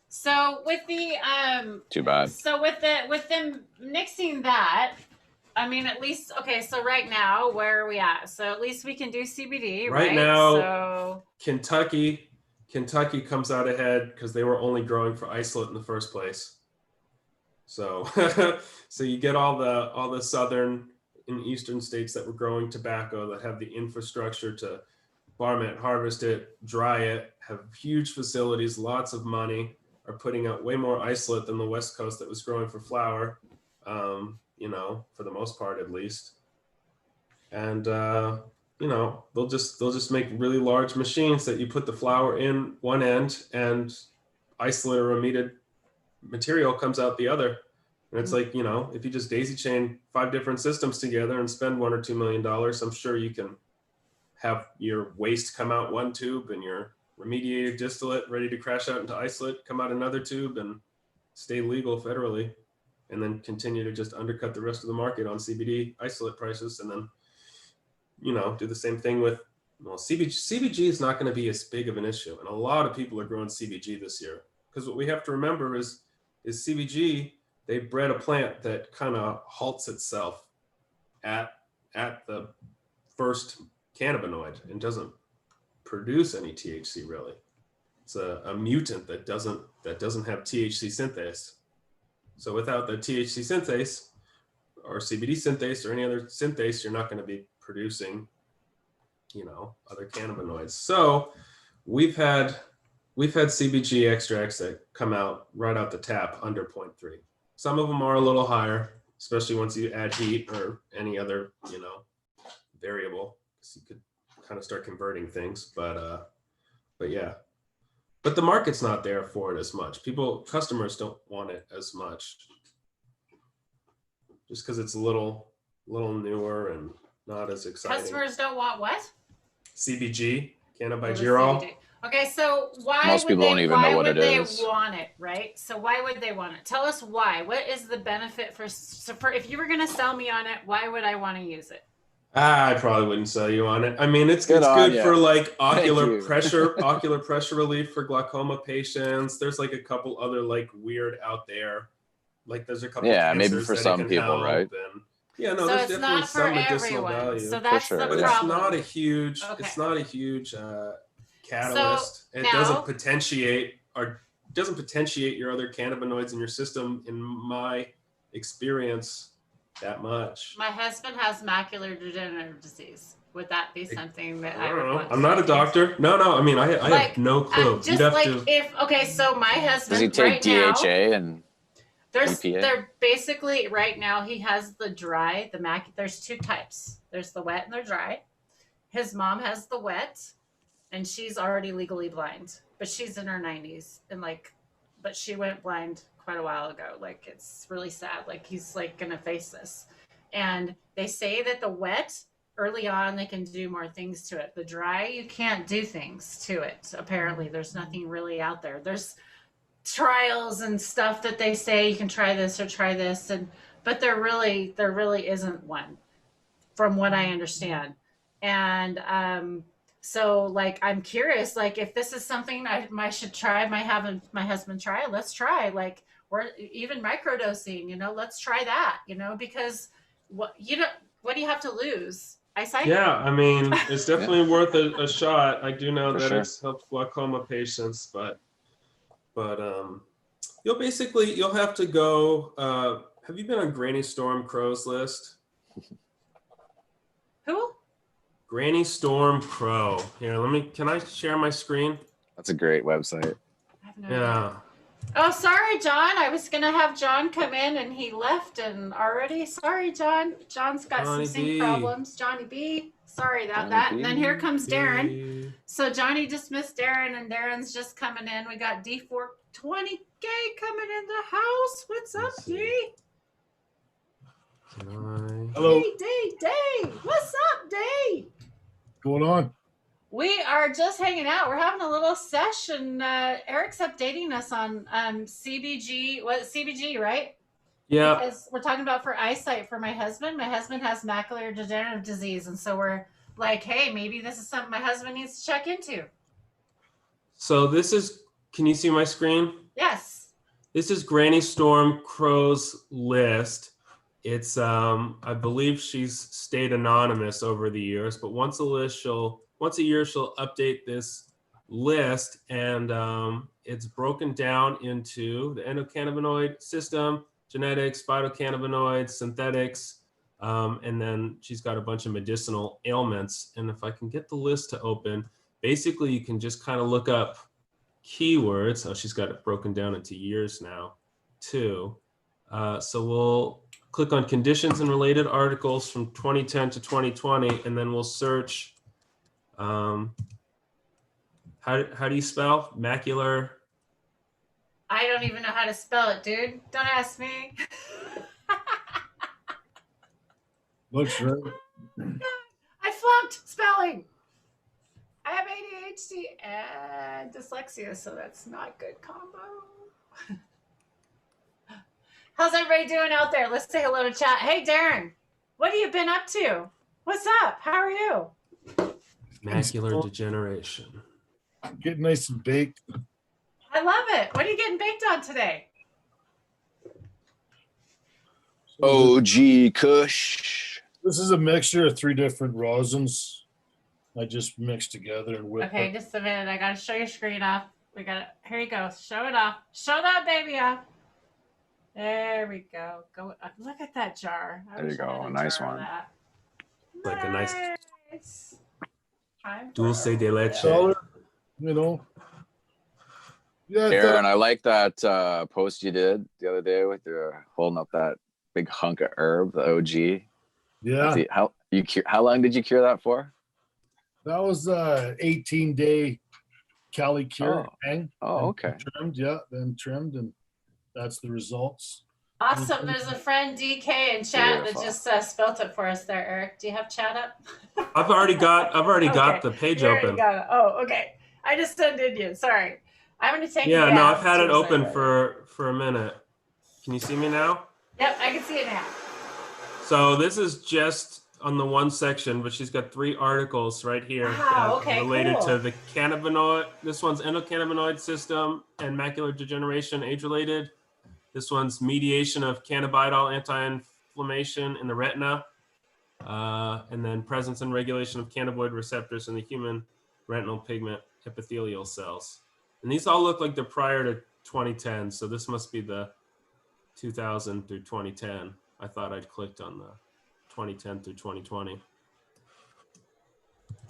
Speaker 1: So with the
Speaker 4: Too bad.
Speaker 1: So with them nixing that, I mean, at least okay. So right now, where are we at? So at least we can do CBD, right?
Speaker 5: Right now,
Speaker 1: so
Speaker 5: Kentucky comes out ahead because they were only growing for isolate in the first place. So, so you get all the southern and eastern states that were growing tobacco that have the infrastructure to farm it, harvest it, dry it, have huge facilities, lots of money, are putting out way more isolate than the West Coast that was growing for flower, you know, for the most part at least. And you know, they'll just make really large machines that you put the flower in one end and isolate or emitted material comes out the other. And it's like, you know, if you just daisy chain 5 different systems together and spend $1 or $2 million, I'm sure you can have your waste come out one tube and your remediated distillate ready to crash out into isolate come out another tube and stay legal federally, and then continue to just undercut the rest of the market on CBD isolate prices. And then, you know, do the same thing with, well, CBG is not going to be as big of an issue. And a lot of people are growing CBG this year, because what we have to remember is CBG, they bred a plant that kind of halts itself at the first cannabinoid and doesn't produce any THC really. It's a mutant that doesn't have THC synthase. So without the THC synthase or CBD synthase or any other synthase, you're not going to be producing, you know, other cannabinoids. So we've had CBG extracts that come out right out the tap under 0.3. Some of them are a little higher, especially once you add heat or any other, you know, variable, because you could kind of start converting things. But yeah, but the market's not there for it as much. Customers don't want it as much, just because it's a little newer and not as exciting.
Speaker 1: customers don't want what?
Speaker 5: CBG, cannabigerol.
Speaker 1: Okay, so why
Speaker 4: Most people don't even know what it is.
Speaker 1: Why would they want it, right? So why would they want it? Tell us why. What is the benefit for if you were going to sell me on it, why would I want to use it?
Speaker 5: I probably wouldn't sell you on it. I mean, it's good for like ocular pressure relief for glaucoma patients. There's like a couple other like weird out there. Like there's a couple.
Speaker 4: Yeah, maybe for some people, right?
Speaker 5: And, yeah, no,
Speaker 1: so
Speaker 5: there's definitely some medicinal value.
Speaker 1: So that's the problem.
Speaker 5: But it's not a huge. Okay. It's not a huge catalyst. So it doesn't potentiate your other cannabinoids in your system, in my experience, that much.
Speaker 1: My husband has macular degenerative disease. Would that be something that I would want?
Speaker 5: I'm not a doctor. No. I mean, I have no clue.
Speaker 1: Just like so my husband.
Speaker 4: Does he take DHA and EPA?
Speaker 1: They're basically right now he has the dry, there's 2 types. There's the wet and the dry. His mom has the wet, and she's already legally blind, but she's in her 90s but she went blind quite a while ago. Like, it's really sad. Like, he's like gonna face this. And they say that the wet, early on, they can do more things to it. The dry, you can't do things to it. Apparently, there's nothing really out there. There's trials and stuff that they say you can try this or try this, but there really isn't one, from what I understand. And so like I'm curious, like if this is something I should try, my husband try it. Let's try, like, or even microdosing, you know, let's try that, you know, because what do you have to lose? Eyesight?
Speaker 5: Yeah, I mean, it's definitely worth a shot. I do know that it's helped glaucoma patients, but you'll have to go. Have you been on Granny Storm Crow's list?
Speaker 1: Who?
Speaker 5: Granny Storm Crow. Here, can I share my screen?
Speaker 4: That's a great website.
Speaker 1: I have no idea. Oh, sorry, John. I was going to have John come in and he left and already. Sorry, John. John's got some sync problems. Johnny B. Sorry about that. And then here comes Darren. So Johnny dismissed Darren and Darren's just coming in. We got D420K coming in the house. What's up, D?
Speaker 5: Hello.
Speaker 1: D. What's up, D?
Speaker 6: going on?
Speaker 1: We are just hanging out. We're having a little session. Eric's updating us on CBG. What CBG, right?
Speaker 5: Yeah.
Speaker 1: Because we're talking about for eyesight for my husband. My husband has macular degenerative disease, and so we're like, hey, maybe this is something my husband needs to check into.
Speaker 5: So this is, can you see my screen?
Speaker 1: Yes.
Speaker 5: This is Granny Storm Crow's list. It's, I believe she's stayed anonymous over the years, but once a year, she'll update this list, and it's broken down into the endocannabinoid system, genetics, phytocannabinoids, synthetics, and then she's got a bunch of medicinal ailments. And if I can get the list to open, basically you can just kind of look up keywords. Oh, she's got it broken down into years now too. So we'll click on conditions and related articles from 2010 to 2020, and then we'll search. How do you spell macular?
Speaker 1: I don't even know how to spell it, dude. Don't ask me.
Speaker 6: Looks right.
Speaker 1: I flunked spelling. I have ADHD and dyslexia, so that's not good combo. How's everybody doing out there? Let's say hello to chat. Hey, Darren, what have you been up to? What's up? How are you?
Speaker 5: Macular degeneration.
Speaker 6: Getting nice and baked.
Speaker 1: I love it. What are you getting baked on today?
Speaker 4: OG Kush.
Speaker 6: This is a mixture of 3 different rosins. I just mixed together and whipped
Speaker 1: Okay,
Speaker 6: up.
Speaker 1: just a minute. I got to show your screen off. We got it. Here you go. Show it off. Show that baby off. There we go. Go. Look at that jar.
Speaker 4: There you go. A nice one.
Speaker 5: Like a nice
Speaker 1: Time
Speaker 5: dulce
Speaker 1: for-
Speaker 5: de leche.
Speaker 6: Color, you know. Yeah,
Speaker 4: Aaron, I like that post you did the other day with your holding up that big hunk of herb, the OG.
Speaker 6: yeah.
Speaker 4: See, how long did you cure that for?
Speaker 6: That was 18-day Cali cure.
Speaker 4: Oh.
Speaker 6: Hang,
Speaker 4: Oh,
Speaker 6: and
Speaker 4: okay.
Speaker 6: Trimmed, yeah, then trimmed, and that's the results.
Speaker 1: Awesome. There's a friend DK in chat
Speaker 4: Beautiful.
Speaker 1: that just spelt it for us there, Eric. Do you have chat up?
Speaker 5: I've already got
Speaker 1: Okay.
Speaker 5: the page
Speaker 1: You already
Speaker 5: open.
Speaker 1: got it. Oh, okay. I just undid you. Sorry. I'm going to take
Speaker 5: Yeah,
Speaker 1: a
Speaker 5: no,
Speaker 1: gap
Speaker 5: I've had it
Speaker 1: as soon as I
Speaker 5: open
Speaker 1: go.
Speaker 5: for a minute. Can you see me now?
Speaker 1: Yep, I can see it now.
Speaker 5: So this is just on the one section, but she's got 3 articles right here
Speaker 1: Wow, okay,
Speaker 5: related
Speaker 1: cool.
Speaker 5: to the cannabinoid. This one's endocannabinoid system and macular degeneration, age-related. This one's mediation of cannabidiol anti-inflammation in the retina, and then presence and regulation of cannabinoid receptors in the human retinal pigment epithelial cells. And these all look like they're prior to 2010, so this must be the 2000 through 2010. I thought I'd clicked on the 2010 through 2020.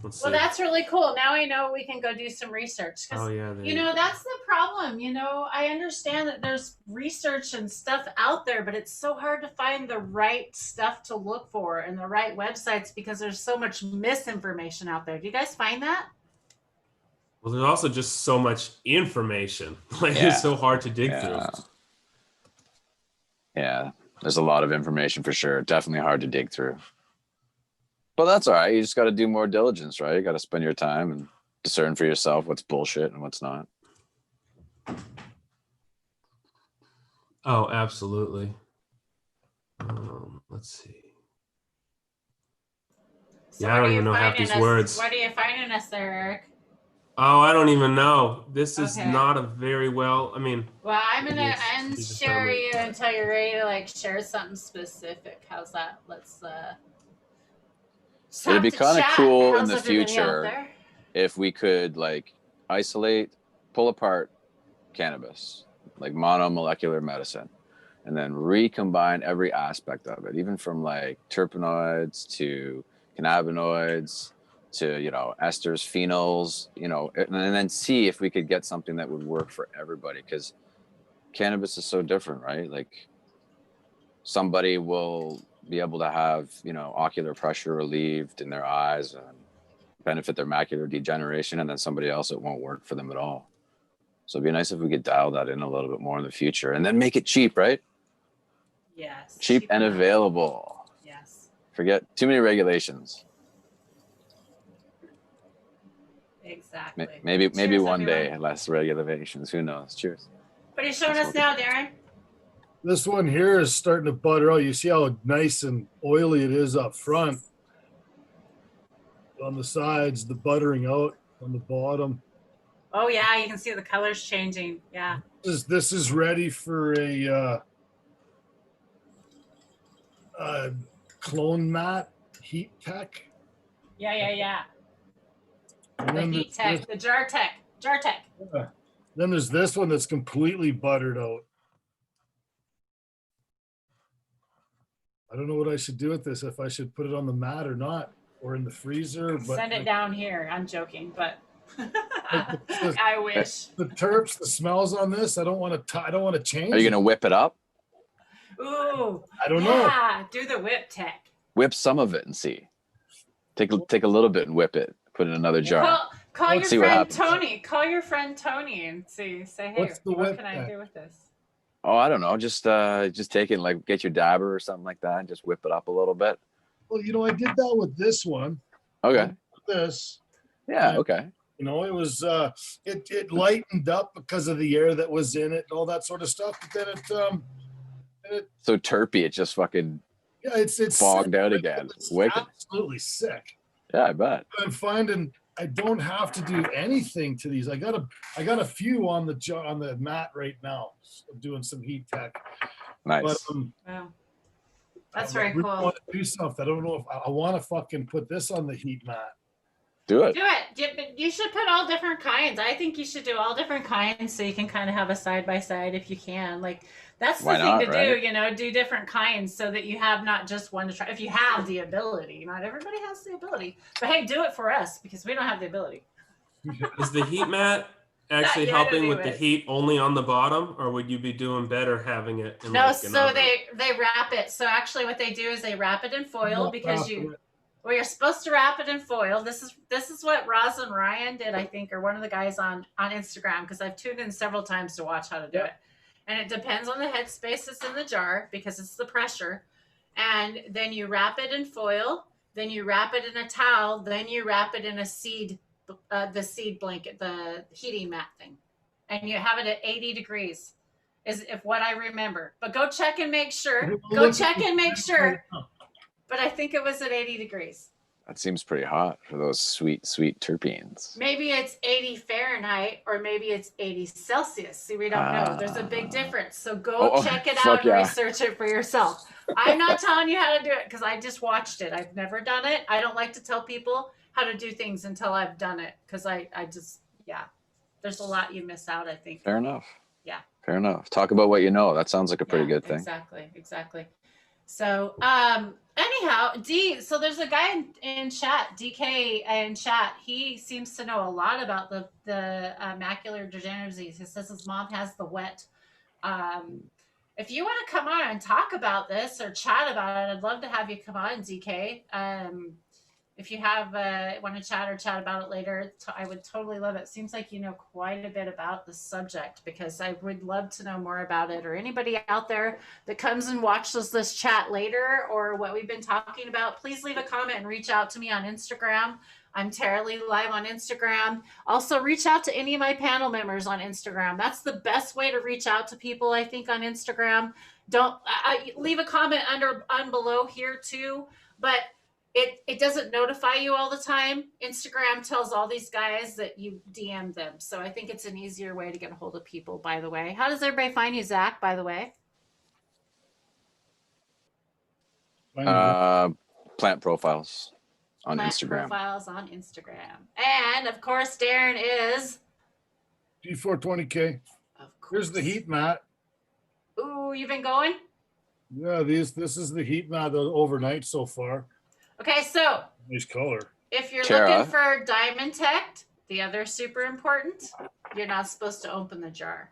Speaker 5: Let's see.
Speaker 1: Well, that's really cool. Now I know we can go do some research. 'Cause,
Speaker 5: Oh yeah, there
Speaker 1: you know, that's the problem. You know, I understand that there's research and stuff out there, but it's so hard to find the right stuff to look for and the right websites because there's so much misinformation out there. Do you guys find that?
Speaker 5: Well, there's also just so much information. Like
Speaker 4: Yeah.
Speaker 5: it's so hard to dig through.
Speaker 4: Yeah, there's a lot of information for sure. Definitely hard to dig through. But that's all right. You just got to do more diligence, right? You got to spend your time and discern for yourself what's bullshit and what's not.
Speaker 5: Oh, absolutely. Let's see.
Speaker 1: So
Speaker 5: Yeah, I
Speaker 1: what
Speaker 5: don't
Speaker 1: are
Speaker 5: even
Speaker 1: you
Speaker 5: know half
Speaker 1: finding
Speaker 5: these
Speaker 1: us-
Speaker 5: words.
Speaker 1: What are you finding us there, Eric?
Speaker 5: Oh, I don't even know. This is
Speaker 1: Okay.
Speaker 5: not a very well. I mean,
Speaker 1: Well, I'm gonna
Speaker 5: You just tell
Speaker 1: unshare
Speaker 5: me.
Speaker 1: you until you're ready to like share something specific. How's that? Let's
Speaker 4: It'd be
Speaker 1: talk to
Speaker 4: kinda
Speaker 1: chat.
Speaker 4: cool in
Speaker 1: How's
Speaker 4: the
Speaker 1: everybody out
Speaker 4: future.
Speaker 1: there?
Speaker 4: If we could like isolate, pull apart cannabis, like monomolecular medicine, and then recombine every aspect of it, even from like terpenoids to cannabinoids to, you know, esters, phenols, you know, and then see if we could get something that would work for everybody. Because cannabis is so different, right? Like somebody will be able to have, you know, ocular pressure relieved in their eyes and benefit their macular degeneration, and then somebody else it won't work for them at all. So it'd be nice if we could dial that in a little bit more in the future and then make it cheap, right?
Speaker 1: Yes.
Speaker 4: Cheap and
Speaker 1: enough.
Speaker 4: available.
Speaker 1: Yes.
Speaker 4: Forget too many regulations.
Speaker 1: Exactly.
Speaker 4: Maybe
Speaker 1: Cheers,
Speaker 4: one day
Speaker 1: everyone.
Speaker 4: less regulations. Who knows? Cheers.
Speaker 1: What are you showing us now, Darren?
Speaker 6: This one here is starting to butter out. You see how nice and oily it is up front. On the sides, the buttering out on the bottom.
Speaker 1: Oh yeah, you can see the colors changing. Yeah.
Speaker 6: This is ready for a clone mat heat tech.
Speaker 1: Yeah.
Speaker 6: And
Speaker 1: The
Speaker 6: then
Speaker 1: heat tech, the jar tech.
Speaker 6: then there's this one that's completely buttered out. I don't know what I should do with this, if I should put it on the mat or not, or in the freezer. But
Speaker 1: Send it down here. I'm joking, but I wish.
Speaker 6: the terps, the smells on this, I don't want to change.
Speaker 4: Are you gonna whip it up?
Speaker 1: Ooh.
Speaker 6: I don't know.
Speaker 1: Yeah, do the whip tech.
Speaker 4: Whip some of it and see. Take a little bit and whip it. Put it in another jar.
Speaker 1: Call your
Speaker 4: see what
Speaker 1: friend
Speaker 4: happens.
Speaker 1: Tony. Call your friend Tony and see. Say, hey,
Speaker 6: What's the
Speaker 1: what
Speaker 6: whip
Speaker 1: can I
Speaker 6: tech?
Speaker 1: do with this?
Speaker 4: Oh, I don't know. Just take it, like get your dabber or something like that, and just whip it up a little bit.
Speaker 6: Well, I did that with this one.
Speaker 4: Okay.
Speaker 6: This,
Speaker 4: Yeah. Okay.
Speaker 6: it was it lightened up because of the air that was in it and all that sort of stuff. But then
Speaker 4: So terpy, it just fucking
Speaker 6: it's
Speaker 4: fogged
Speaker 6: sick.
Speaker 4: out again.
Speaker 6: It's
Speaker 4: Wicked.
Speaker 6: absolutely sick.
Speaker 4: Yeah, I bet.
Speaker 6: I'm finding I don't have to do anything to these. I got a few on the mat right now. I'm doing some heat tech.
Speaker 4: Nice.
Speaker 6: But
Speaker 1: Wow. That's
Speaker 6: I
Speaker 1: very
Speaker 6: really
Speaker 1: cool.
Speaker 6: want to do something. I don't know if I want to fucking put this on the heat mat.
Speaker 4: Do it.
Speaker 1: Do it. You should put all different kinds. I think you should do all different kinds so you can kind of have a side by side if you can. Like that's the
Speaker 4: Why
Speaker 1: thing
Speaker 4: not,
Speaker 1: to
Speaker 4: right?
Speaker 1: do, do different kinds so that you have not just one to try. If you have the ability, not everybody has the ability, but hey, do it for us because we don't have the ability.
Speaker 5: Is the heat mat actually
Speaker 1: Yeah, I know
Speaker 5: helping
Speaker 1: they
Speaker 5: with the
Speaker 1: would.
Speaker 5: heat only on the bottom, or would you be doing better having it in
Speaker 1: No,
Speaker 5: like an
Speaker 1: so
Speaker 5: oven?
Speaker 1: they wrap it. So actually, what they do is they wrap it in foil
Speaker 6: Not
Speaker 1: because
Speaker 6: wrapping it.
Speaker 1: well, you're supposed to wrap it in foil. This is what Roz and Ryan did, I think, or one of the guys on Instagram, because I've tuned in several times to watch how to do it. And it depends on the headspace that's in the jar because it's the pressure. And then you wrap it in foil, then you wrap it in a towel, then you wrap it in a the seed blanket, the heating mat thing. And you have it at 80 degrees is if what I remember. But go check and make sure. Go check and make sure. But I think it was at 80 degrees.
Speaker 4: That seems pretty hot for those sweet, sweet terpenes.
Speaker 1: Maybe it's 80 Fahrenheit or maybe it's 80 Celsius. See, we don't know. There's a big difference. So go check it out and research it for yourself. I'm not telling you how to do it because I just watched it. I've never done it. I don't like to tell people how to do things until I've done it because I just, there's a lot you miss out, I think.
Speaker 4: Fair enough.
Speaker 1: Yeah.
Speaker 4: Fair enough. Talk about what you know. That sounds like a pretty good thing.
Speaker 1: Exactly. So, anyhow, so there's a guy in chat, DK in chat. He seems to know a lot about the macular degenerative disease. He says his mom has the wet. If you want to come on and talk about this or chat about it, I'd love to have you come on, DK. If you want to chat about it later, I would totally love it. Seems like you know quite a bit about the subject because I would love to know more about it. Or anybody out there that comes and watches this chat later or what we've been talking about, please leave a comment and reach out to me on Instagram. I'm Tara-Lee Live on Instagram. Also, reach out to any of my panel members on Instagram. That's the best way to reach out to people, I think, on Instagram. Don't leave a comment below here too, but it doesn't notify you all the time. Instagram tells all these guys that you DM them. So I think it's an easier way to get a hold of people, by the way. How does everybody find you, Zach, by the way?
Speaker 4: Plant profiles on
Speaker 1: Plant
Speaker 4: Instagram.
Speaker 1: Profiles on Instagram. And of course, Darren is
Speaker 6: G420K.
Speaker 1: Of course.
Speaker 6: Here's the heat mat.
Speaker 1: Ooh, you've been going?
Speaker 6: Yeah, this is the heat mat overnight so far.
Speaker 1: Okay, so
Speaker 6: Nice color.
Speaker 1: if you're
Speaker 4: Tara.
Speaker 1: looking for Diamond Tech, the other super important, you're not supposed to open the jar.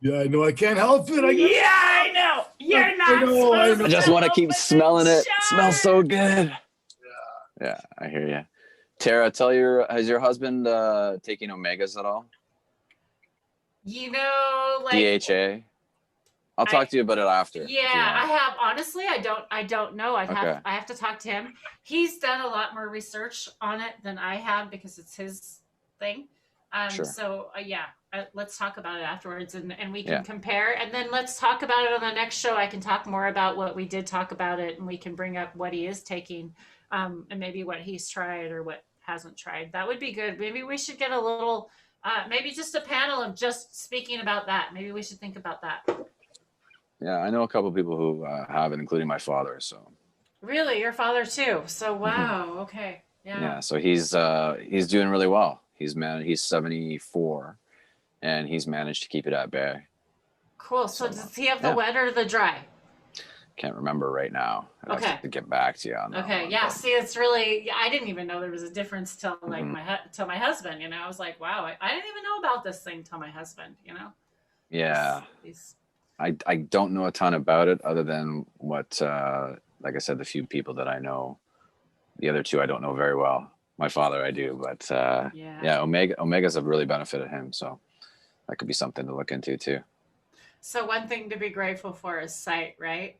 Speaker 6: Yeah, I know. I can't help it.
Speaker 1: I know. You're not
Speaker 6: I know.
Speaker 1: supposed
Speaker 4: I just
Speaker 1: to
Speaker 4: want to keep
Speaker 1: open the
Speaker 4: smelling it.
Speaker 1: jar.
Speaker 4: Smells so good. Yeah, I hear you. Tara, has your husband taking omegas at all?
Speaker 1: You know, like
Speaker 4: DHA, I'll talk to you about it after. if you
Speaker 1: Yeah, I
Speaker 4: want.
Speaker 1: have honestly. I don't know.
Speaker 4: Okay.
Speaker 1: I have to talk to him. He's done a lot more research on it than I have because it's his thing.
Speaker 4: Sure.
Speaker 1: So yeah, let's talk about it afterwards, and we can
Speaker 4: Yeah.
Speaker 1: compare, and then let's talk about it on the next show. I can talk more about what we did talk about it, and we can bring up what he is taking, and maybe what he's tried or what hasn't tried. That would be good. Maybe we should get a little, maybe just a panel of just speaking about that. Maybe we should think about that.
Speaker 4: Yeah, I know a couple people who have it, including my father. So.
Speaker 1: Really, your father too. So wow. Okay. Yeah.
Speaker 4: Yeah. So he's doing really well. He's 74, and he's managed to keep it at bay.
Speaker 1: Cool. So does he have the wet or the dry?
Speaker 4: Can't remember right now. I'd have to get back to you on that.
Speaker 1: Okay.
Speaker 4: one,
Speaker 1: Yeah.
Speaker 4: but-
Speaker 1: See, it's really. I didn't even know there was a difference till like till my husband. I was like, wow, I didn't even know about this thing till my husband.
Speaker 4: Yeah.
Speaker 1: He's
Speaker 4: I don't know a ton about it other than what, like I said, the few people that I know. The other two I don't know very well. My father I do, but yeah, Omegas have really benefited him. So that could be something to look into too.
Speaker 1: So one thing to be grateful for is sight, right?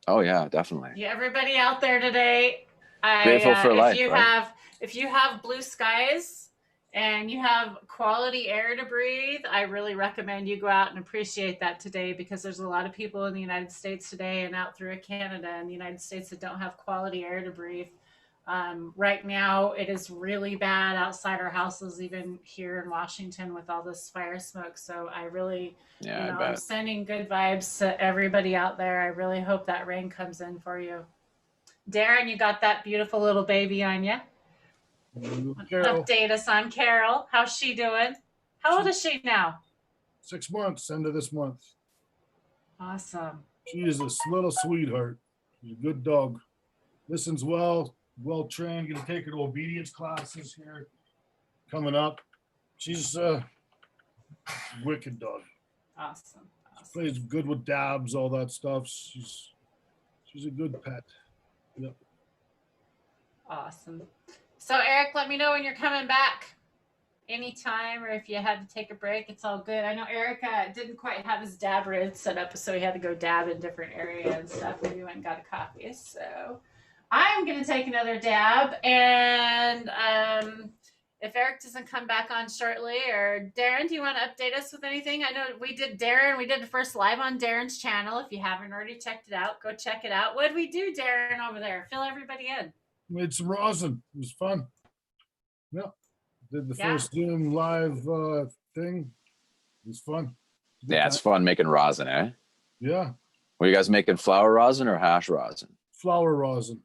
Speaker 4: Oh yeah, definitely.
Speaker 1: Yeah, everybody out there today,
Speaker 4: Grateful for life,
Speaker 1: if you have blue skies and you have quality air to breathe, I really recommend you go out and appreciate that today, because there's a lot of people in the United States today and out through Canada and the United States that don't have quality air to breathe. Right now, it is really bad outside our houses, even here in Washington with all this fire smoke. So I really, I'm sending good vibes to everybody out there. I really hope that rain comes in for you. Darren, you got that beautiful little baby on you.
Speaker 6: Carol.
Speaker 1: Update us on Carol. How's she doing? How old is she now?
Speaker 6: 6 months, end of this month.
Speaker 1: Awesome.
Speaker 6: She is a little sweetheart. She's a good dog. Listens well trained. Gonna take her to obedience classes here coming up. She's a wicked dog.
Speaker 1: Awesome.
Speaker 6: Plays good with dabs, all that stuff. She's a good pet. Yep.
Speaker 1: Awesome. So Eric, let me know when you're coming back. Anytime, or if you had to take a break, it's all good. I know Eric didn't quite have his dab rig set up, so he had to go dab in different areas and stuff. We went and got a coffee. So I'm going to take another dab. And if Eric doesn't come back on shortly, or Darren, do you want to update us with anything? I know we did the first live on Darren's channel. If you haven't already checked it out, go check it out. What did we do, Darren, over there? Fill everybody in.
Speaker 6: Made some rosin. It was fun. Yeah. Did the first Zoom live thing. It was fun.
Speaker 4: Yeah, it's fun making rosin, eh?
Speaker 6: Yeah.
Speaker 4: Were you guys making flower rosin or hash rosin?
Speaker 6: Flower rosin.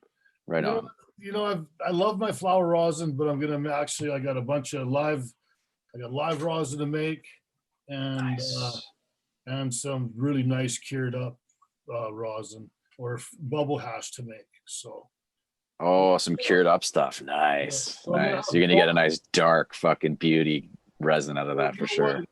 Speaker 4: Right on.
Speaker 6: I love my flower rosin, but I'm gonna I got a bunch of live rosin to make, and and some really nice cured up rosin or bubble hash to make. So.
Speaker 4: Oh, some cured up stuff. Nice. Nice. You're going to get a nice dark fucking beauty resin out of that for sure.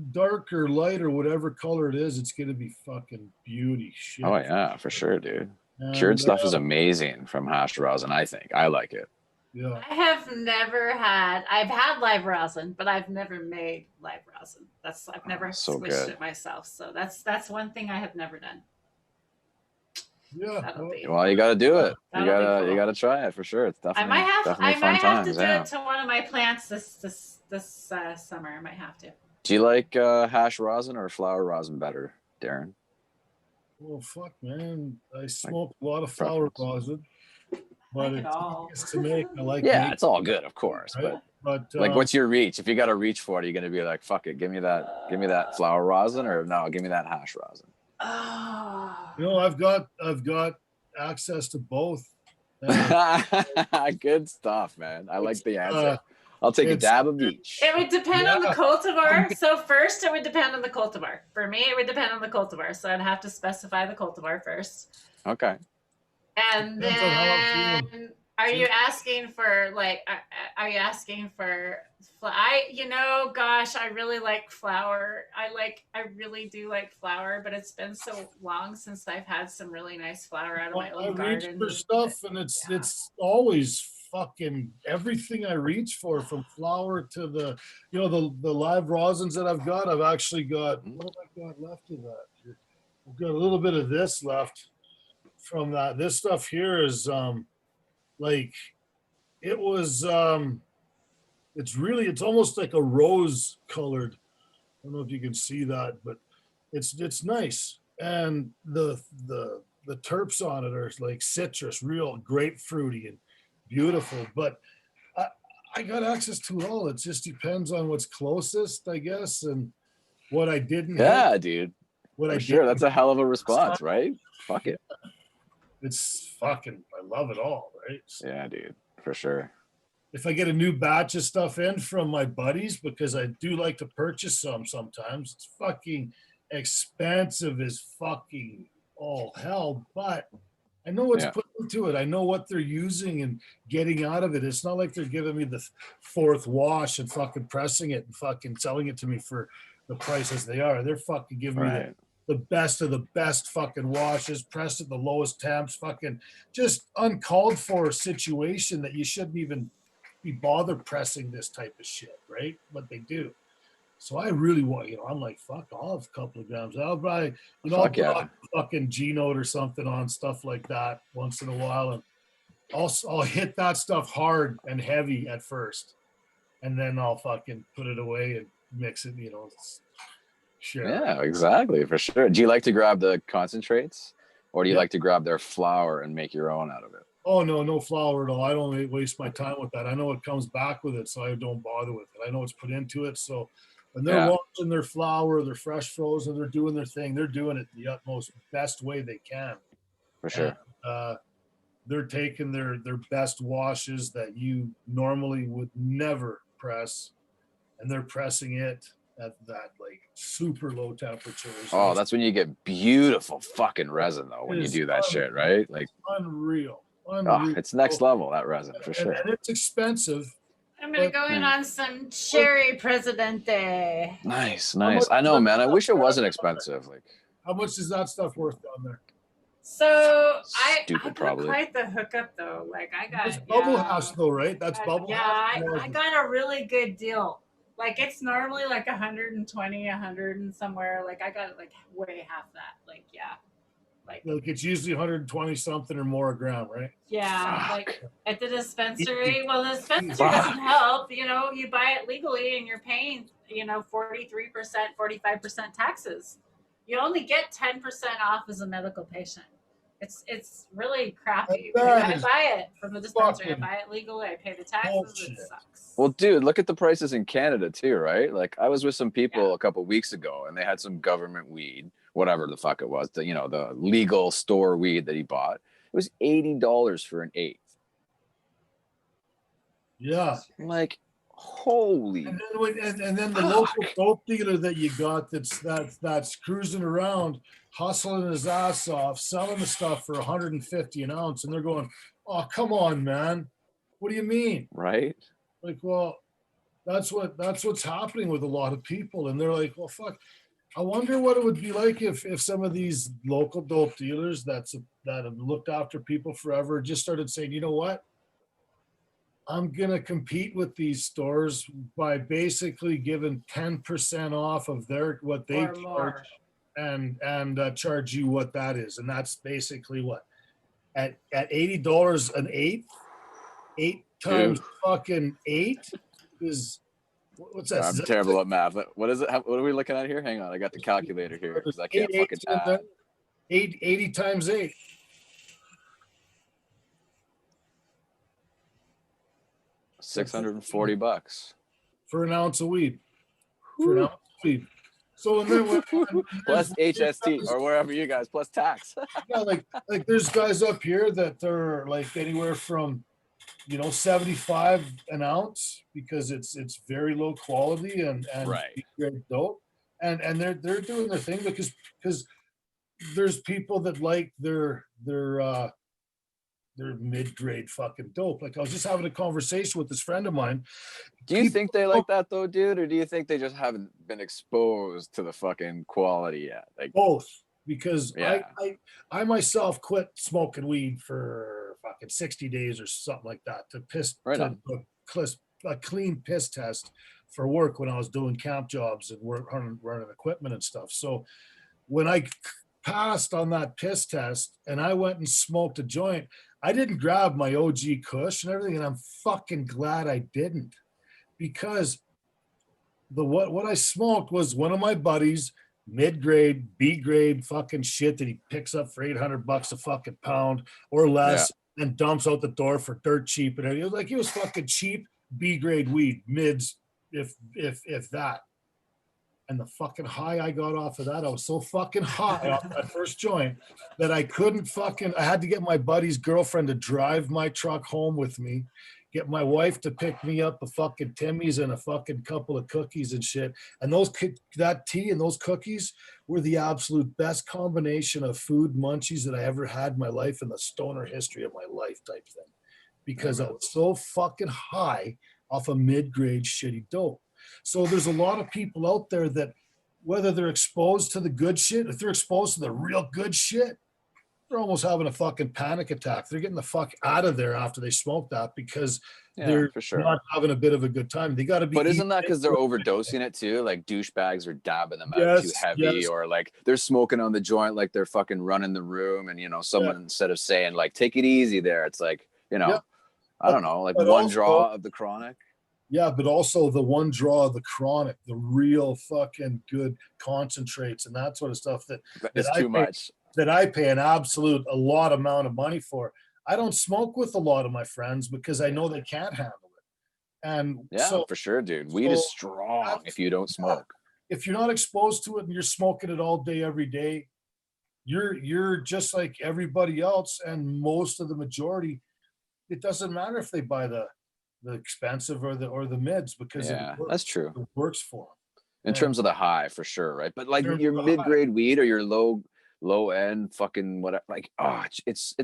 Speaker 6: Dark or light or whatever color it is, it's going to be fucking beauty shit.
Speaker 4: Oh, yeah, for sure, dude. Cured stuff is amazing from hash rosin, I think. I like it.
Speaker 6: Yeah.
Speaker 1: I've had live rosin, but I've never made live rosin. I've never squished it myself. So that's one thing I have never done.
Speaker 6: Yeah.
Speaker 4: Well, you got to do it. You got to try it for sure. It's definitely.
Speaker 1: I might have to do it to one of my plants this summer. I might have to.
Speaker 4: Do you like hash rosin or flower rosin better, Darren?
Speaker 6: Well, fuck, man. I smoke a lot of flower rosin, but it's to make. I like.
Speaker 4: Yeah, it's all good, of course. Right? But like, what's your reach? If you got to reach for it, you're gonna be like, fuck it, give me that flower rosin, or no, give me that hash rosin.
Speaker 1: Oh.
Speaker 6: I've got access to both.
Speaker 4: Good stuff, man. I like the answer. I'll take a dab of each.
Speaker 1: It would depend on the cultivar. So first, it would depend on the cultivar. For me, it would depend on the cultivar. So I'd have to specify the cultivar first.
Speaker 4: Okay.
Speaker 1: And then, are you asking for gosh, I really like flower. I really do like flower, but it's been so long since I've had some really nice flower out of my own garden.
Speaker 6: I reach for stuff, and it's always fucking everything I reach for, from flower to the live rosins that I've got. I've actually got, what have I got left of that? We've got a little bit of this left from that. This stuff here is like it was it's almost like a rose colored. I don't know if you can see that, but it's nice. And the terps on it are like citrus, real grapefruity and beautiful. But I got access to it all. It just depends on what's closest, I guess, and what I didn't
Speaker 4: Yeah,
Speaker 6: hit,
Speaker 4: dude.
Speaker 6: what I
Speaker 4: For sure.
Speaker 6: did.
Speaker 4: That's a hell of a response, right? Fuck it.
Speaker 6: It's fucking, I love it all, right? So
Speaker 4: Yeah, dude. For sure.
Speaker 6: if I get a new batch of stuff in from my buddies, because I do like to purchase some sometimes, it's fucking expensive as fucking all hell, but I know what's
Speaker 4: Yeah.
Speaker 6: put into it. I know what they're using and getting out of it. It's not like they're giving me the fourth wash and fucking pressing it and fucking selling it to me for the prices they are. They're fucking giving me
Speaker 4: Right.
Speaker 6: the best of the best fucking washes, pressed at the lowest temps, fucking just uncalled for situation that you shouldn't even be bothered pressing this type of shit, right? But they do. So I really want, I'm like, fuck, I'll have a couple of grams. I'll buy, I'll
Speaker 4: Fuck
Speaker 6: put
Speaker 4: yeah.
Speaker 6: a fucking G note or something on stuff like that once in a while, and I'll hit that stuff hard and heavy at first, and then I'll fucking put it away and mix it, share.
Speaker 4: Yeah, exactly. For sure. Do you like to grab the concentrates, or do you
Speaker 6: Yeah.
Speaker 4: like to grab their flour and make your own out of it?
Speaker 6: Oh no flour at all. I don't waste my time with that. I know it comes back with it, so I don't bother with it. I know it's put into it, so when they're
Speaker 4: Yeah.
Speaker 6: washing their flour, they're fresh frozen, they're doing their thing. They're doing it the utmost best way they can.
Speaker 4: For sure.
Speaker 6: And, they're taking their best washes that you normally would never press, and they're pressing it at that like super low temperatures.
Speaker 4: Oh, that's when you get beautiful fucking resin though, when you do that shit, right? Like,
Speaker 6: unreal.
Speaker 4: oh, it's next level, that resin, for sure.
Speaker 6: And it's expensive.
Speaker 1: I'm gonna go in on some cherry Presidente.
Speaker 4: Nice, nice. I know, man. I wish it wasn't expensive. Like,
Speaker 6: How much is that stuff worth down there?
Speaker 1: So I
Speaker 4: Stupid,
Speaker 1: got
Speaker 4: probably.
Speaker 1: quite the hookup though. Like I got
Speaker 6: It's bubble
Speaker 1: yeah.
Speaker 6: hash though, right? That's bubble
Speaker 1: Yeah,
Speaker 6: hash.
Speaker 1: I got a really good deal. Like it's normally like 120, 100 and somewhere. Like I got like way half that. Like yeah. Like
Speaker 6: It's usually 120 something or more a gram, right?
Speaker 1: yeah,
Speaker 4: Fuck.
Speaker 1: like at the dispensary. Well, the dispensary
Speaker 4: Fuck.
Speaker 1: doesn't help. You buy it legally and you're paying, 43%, 45% taxes. You only get 10% off as a medical patient. It's really crappy.
Speaker 6: That
Speaker 1: Like, I
Speaker 6: is
Speaker 1: buy it from the dispensary. I
Speaker 6: fucking
Speaker 1: buy it legally. I pay the taxes.
Speaker 6: bullshit.
Speaker 1: It sucks.
Speaker 4: well, dude, look at the prices in Canada too, right? Like, I was with some people a couple weeks ago, and they had some government weed, whatever the fuck it was, the legal store weed that he bought. It was $80 for an eighth.
Speaker 6: Yeah.
Speaker 4: I'm like, holy.
Speaker 6: And then the
Speaker 4: Fuck.
Speaker 6: local dope dealer that you got that's cruising around, hustling his ass off, selling the stuff for 150 an ounce, and they're going, "Oh, come on, man! What do you mean?"
Speaker 4: Right?
Speaker 6: Like, well, that's what's happening with a lot of people, and they're like, "Well, fuck." I wonder what it would be like if some of these local dope dealers that have looked after people forever just started saying, "You know what? I'm gonna compete with these stores by basically giving 10% off of what they
Speaker 1: Or
Speaker 6: charge,
Speaker 1: more.
Speaker 6: and charge you what that is, and that's basically what at $80 an eighth, 8 times
Speaker 4: Dude.
Speaker 6: fucking 8 is what's that?
Speaker 4: I'm terrible at math. What is it? What are we looking at here? Hang on, I got the calculator here because I can't fucking add.
Speaker 6: 80 times 8.
Speaker 4: $640
Speaker 6: for an ounce of weed. For an ounce of weed. So and then
Speaker 4: plus HST or wherever you guys plus tax.
Speaker 6: yeah, like there's guys up here that they're like anywhere from 75 an ounce because it's very low quality and
Speaker 4: Right.
Speaker 6: great dope, and they're doing their thing because there's people that like their mid-grade fucking dope. Like I was just having a conversation with this friend of mine.
Speaker 4: Do you think they like that though, dude, or do you think they just haven't been exposed to the fucking quality yet? Like
Speaker 6: Both, because
Speaker 4: Yeah.
Speaker 6: I myself quit smoking weed for fucking 60 days or something like that to
Speaker 4: Right on.
Speaker 6: a clean piss test for work when I was doing camp jobs and running equipment and stuff. So when I passed on that piss test and I went and smoked a joint, I didn't grab my OG Kush and everything, and I'm fucking glad I didn't, because what I smoked was one of my buddies mid-grade, B-grade fucking shit that he picks up for $800 a fucking pound or less and dumps out the door for dirt cheap. And it was like, he was fucking cheap B-grade weed, mids, if that. And the fucking high I got off of that, I was so fucking high off that first joint that I couldn't fucking, I had to get my buddy's girlfriend to drive my truck home with me, get my wife to pick me up a fucking Timmy's and a fucking couple of cookies and shit. And that tea and those cookies were the absolute best combination of food munchies that I ever had in my life in the stoner history of my life type thing. Because I was so fucking high off a mid-grade shitty dope. So there's a lot of people out there that, whether they're exposed to the good shit, if they're exposed to the real good shit, they're almost having a fucking panic attack. They're getting the fuck out of there after they smoke that, because they're
Speaker 4: for sure
Speaker 6: not having a bit of a good time. They got to be.
Speaker 4: But isn't that because they're overdosing it too? Like douchebags are dabbing them out too heavy, or like they're smoking on the joint like they're fucking running the room, and someone instead of saying like take it easy there, it's like I don't know, like one draw of the chronic.
Speaker 6: Yeah, but also the one draw of the chronic, the real fucking good concentrates and that sort of stuff that
Speaker 4: is too much.
Speaker 6: That I pay a lot amount of money for. I don't smoke with a lot of my friends because I know they can't handle it. And so,
Speaker 4: for sure, dude. Weed is strong if you don't smoke.
Speaker 6: If you're not exposed to it and you're smoking it all day, every day, you're just like everybody else. And most of the majority, it doesn't matter if they buy the expensive or the mids, because
Speaker 4: that's true.
Speaker 6: It works for them.
Speaker 4: In terms of the high, for sure, right? But like your mid-grade weed or your low end fucking whatever, like it's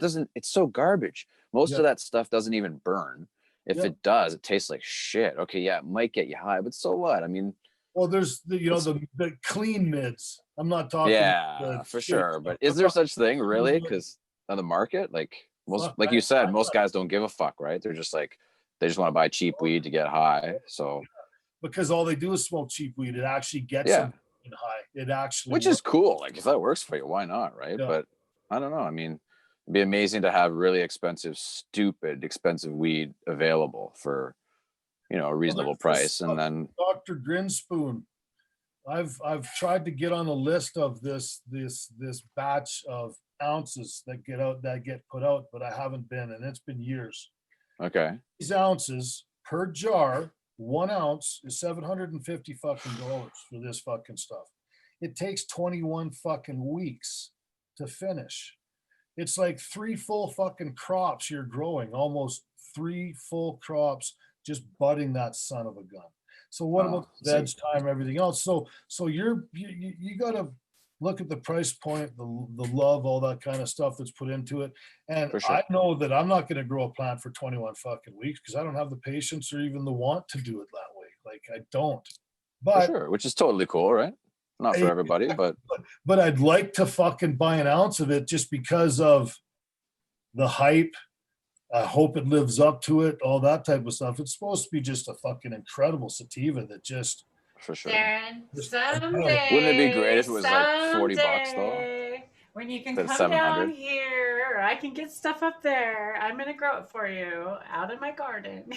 Speaker 4: so garbage. Most of that stuff doesn't even burn. If it does, it tastes like shit. Okay, it might get you high, but so what? I mean,
Speaker 6: well, there's the clean mids. I'm not talking.
Speaker 4: Yeah, for sure. But is there such thing really? Because on the market, like like you said, most guys don't give a fuck, right? They're just like, they just want to buy cheap weed to get high. So
Speaker 6: because all they do is smoke cheap weed, it actually gets them high. It actually,
Speaker 4: which is cool. Like if that works for you, why not, right? But I don't know. I mean, it'd be amazing to have really expensive, stupid expensive weed available for a reasonable price. And then
Speaker 6: Dr. Grinspoon, I've tried to get on a list of this batch of ounces that get put out, but I haven't been, and it's been years.
Speaker 4: Okay.
Speaker 6: These ounces per jar, 1 ounce is $750 fucking dollars for this fucking stuff. It takes 21 fucking weeks to finish. It's like 3 full fucking crops you're growing, almost 3 full crops just budding that son of a gun. So what about veg time, everything else? So you gotta look at the price point, the love, all that kind of stuff that's put into it. And I know that I'm not going to grow a plant for 21 fucking weeks because I don't have the patience or even the want to do it that way. Like I don't. But
Speaker 4: for sure, which is totally cool, right? Not for everybody,
Speaker 6: but I'd like to fucking buy an ounce of it just because of the hype. I hope it lives up to it, all that type of stuff. It's supposed to be just a fucking incredible sativa that just.
Speaker 4: For sure.
Speaker 1: Darren, someday.
Speaker 4: Wouldn't it be great if it was like $40 though?
Speaker 1: When you can come down here, I can get stuff up there. I'm gonna grow it for you out in my garden.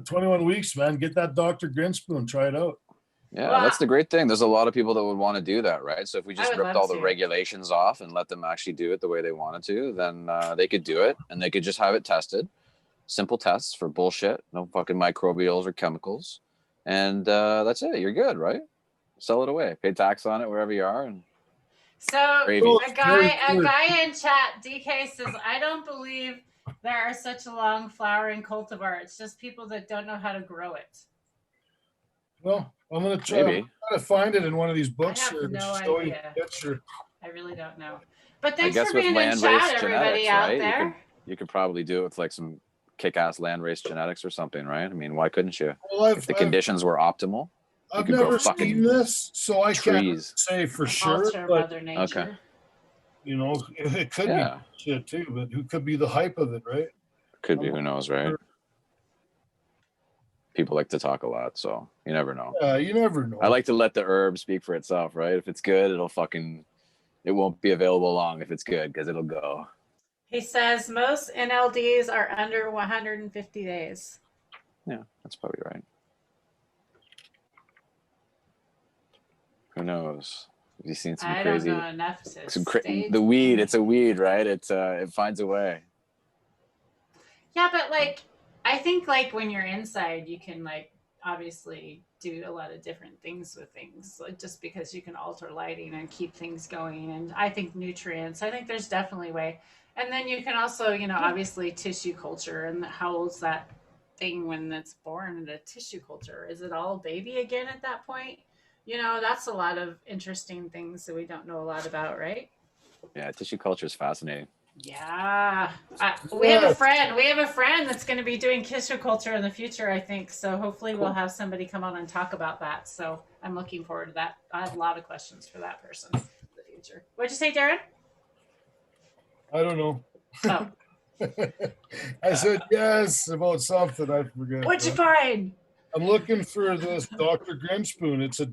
Speaker 6: 21 weeks, man. Get that Dr. Grinspoon. Try it out.
Speaker 4: Yeah, that's the great thing. There's a lot of people that would want to do that, right? So if we just ripped all the regulations off and let them actually do it the way they wanted to, then they could do it, and they could just have it tested. Simple tests for bullshit, no fucking microbials or chemicals. And that's it. You're good, right? Sell it away. Pay tax on it wherever you are. And
Speaker 1: so a guy in chat, DK, says, I don't believe there are such a long flowering cultivar. It's just people that don't know how to grow it.
Speaker 6: Well, I'm going to try to find it in one of these books.
Speaker 1: I have no idea. I really don't know. But thanks for being in chat, everybody out there.
Speaker 4: You could probably do it with like some kick-ass land-race genetics or something, right? I mean, why couldn't you?
Speaker 6: Well,
Speaker 4: if the conditions were optimal,
Speaker 6: I've never seen this, so I can't say for sure. But,
Speaker 1: Mother Nature.
Speaker 6: It could be shit too, but who could be the hype of it, right?
Speaker 4: Could be, who knows, right? people like to talk a lot, so you never know.
Speaker 6: You never know.
Speaker 4: I like to let the herb speak for itself, right? If it's good, it won't be available long if it's good, because it'll go.
Speaker 1: He says most NLDs are under 150 days.
Speaker 4: Yeah, that's probably right. Who knows? Have you seen some
Speaker 1: I
Speaker 4: crazy?
Speaker 1: don't know enough to state
Speaker 4: The weed,
Speaker 1: anything.
Speaker 4: it's a weed, right? It finds a way.
Speaker 1: Yeah, but like, I think like when you're inside, you can like obviously do a lot of different things with things, like just because you can alter lighting and keep things going. And I think nutrients, I think there's definitely a way. And then you can also, you know, obviously tissue culture, and how old's that thing when it's born in a tissue culture? Is it all baby again at that point? You know, that's a lot of interesting things that we don't know a lot about, right?
Speaker 4: Yeah, tissue culture is fascinating.
Speaker 1: Yeah, we have a friend. We have a friend that's going to be doing tissue culture in the future, I think. So hopefully we'll have somebody come on and talk about that. So I'm looking forward to that. I have a lot of questions for that person in the future. What'd you say, Darren?
Speaker 6: I don't know.
Speaker 1: Oh,
Speaker 6: I said yes about something. I forget.
Speaker 1: what'd you find?
Speaker 6: I'm looking for this Dr. Grinspoon. It's a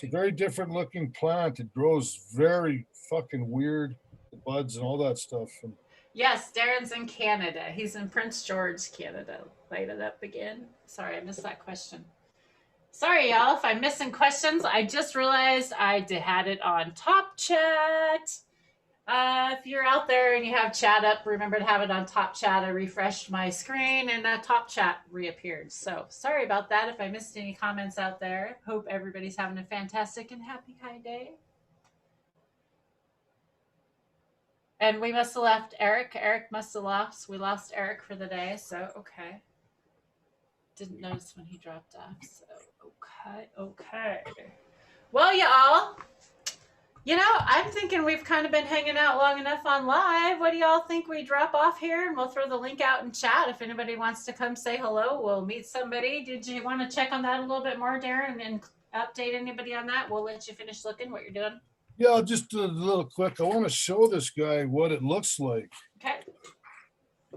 Speaker 6: very different looking plant. It grows very fucking weird, the buds and all that stuff. And
Speaker 1: Yes, Darren's in Canada. He's in Prince George, Canada. Light it up again. Sorry, I missed that question. Sorry, y'all, if I'm missing questions. I just realized I had it on Top Chat. If you're out there and you have chat up, remember to have it on Top Chat. I refreshed my screen and Top Chat reappeared. So sorry about that if I missed any comments out there. Hope everybody's having a fantastic and happy high day. And we must have left Eric. Eric must have lost. We lost Eric for the day. So, okay. Didn't notice when he dropped off. So, okay. Well, y'all, you know, I'm thinking we've kind of been hanging out long enough on live. What do y'all think we drop off here? And we'll throw the link out in chat. If anybody wants to come say hello, we'll meet somebody. Did you want to check on that a little bit more, Darren, and update anybody on that? We'll let you finish looking what you're doing.
Speaker 6: yeah, just a little quick. I want to show this guy what it looks like
Speaker 1: Okay.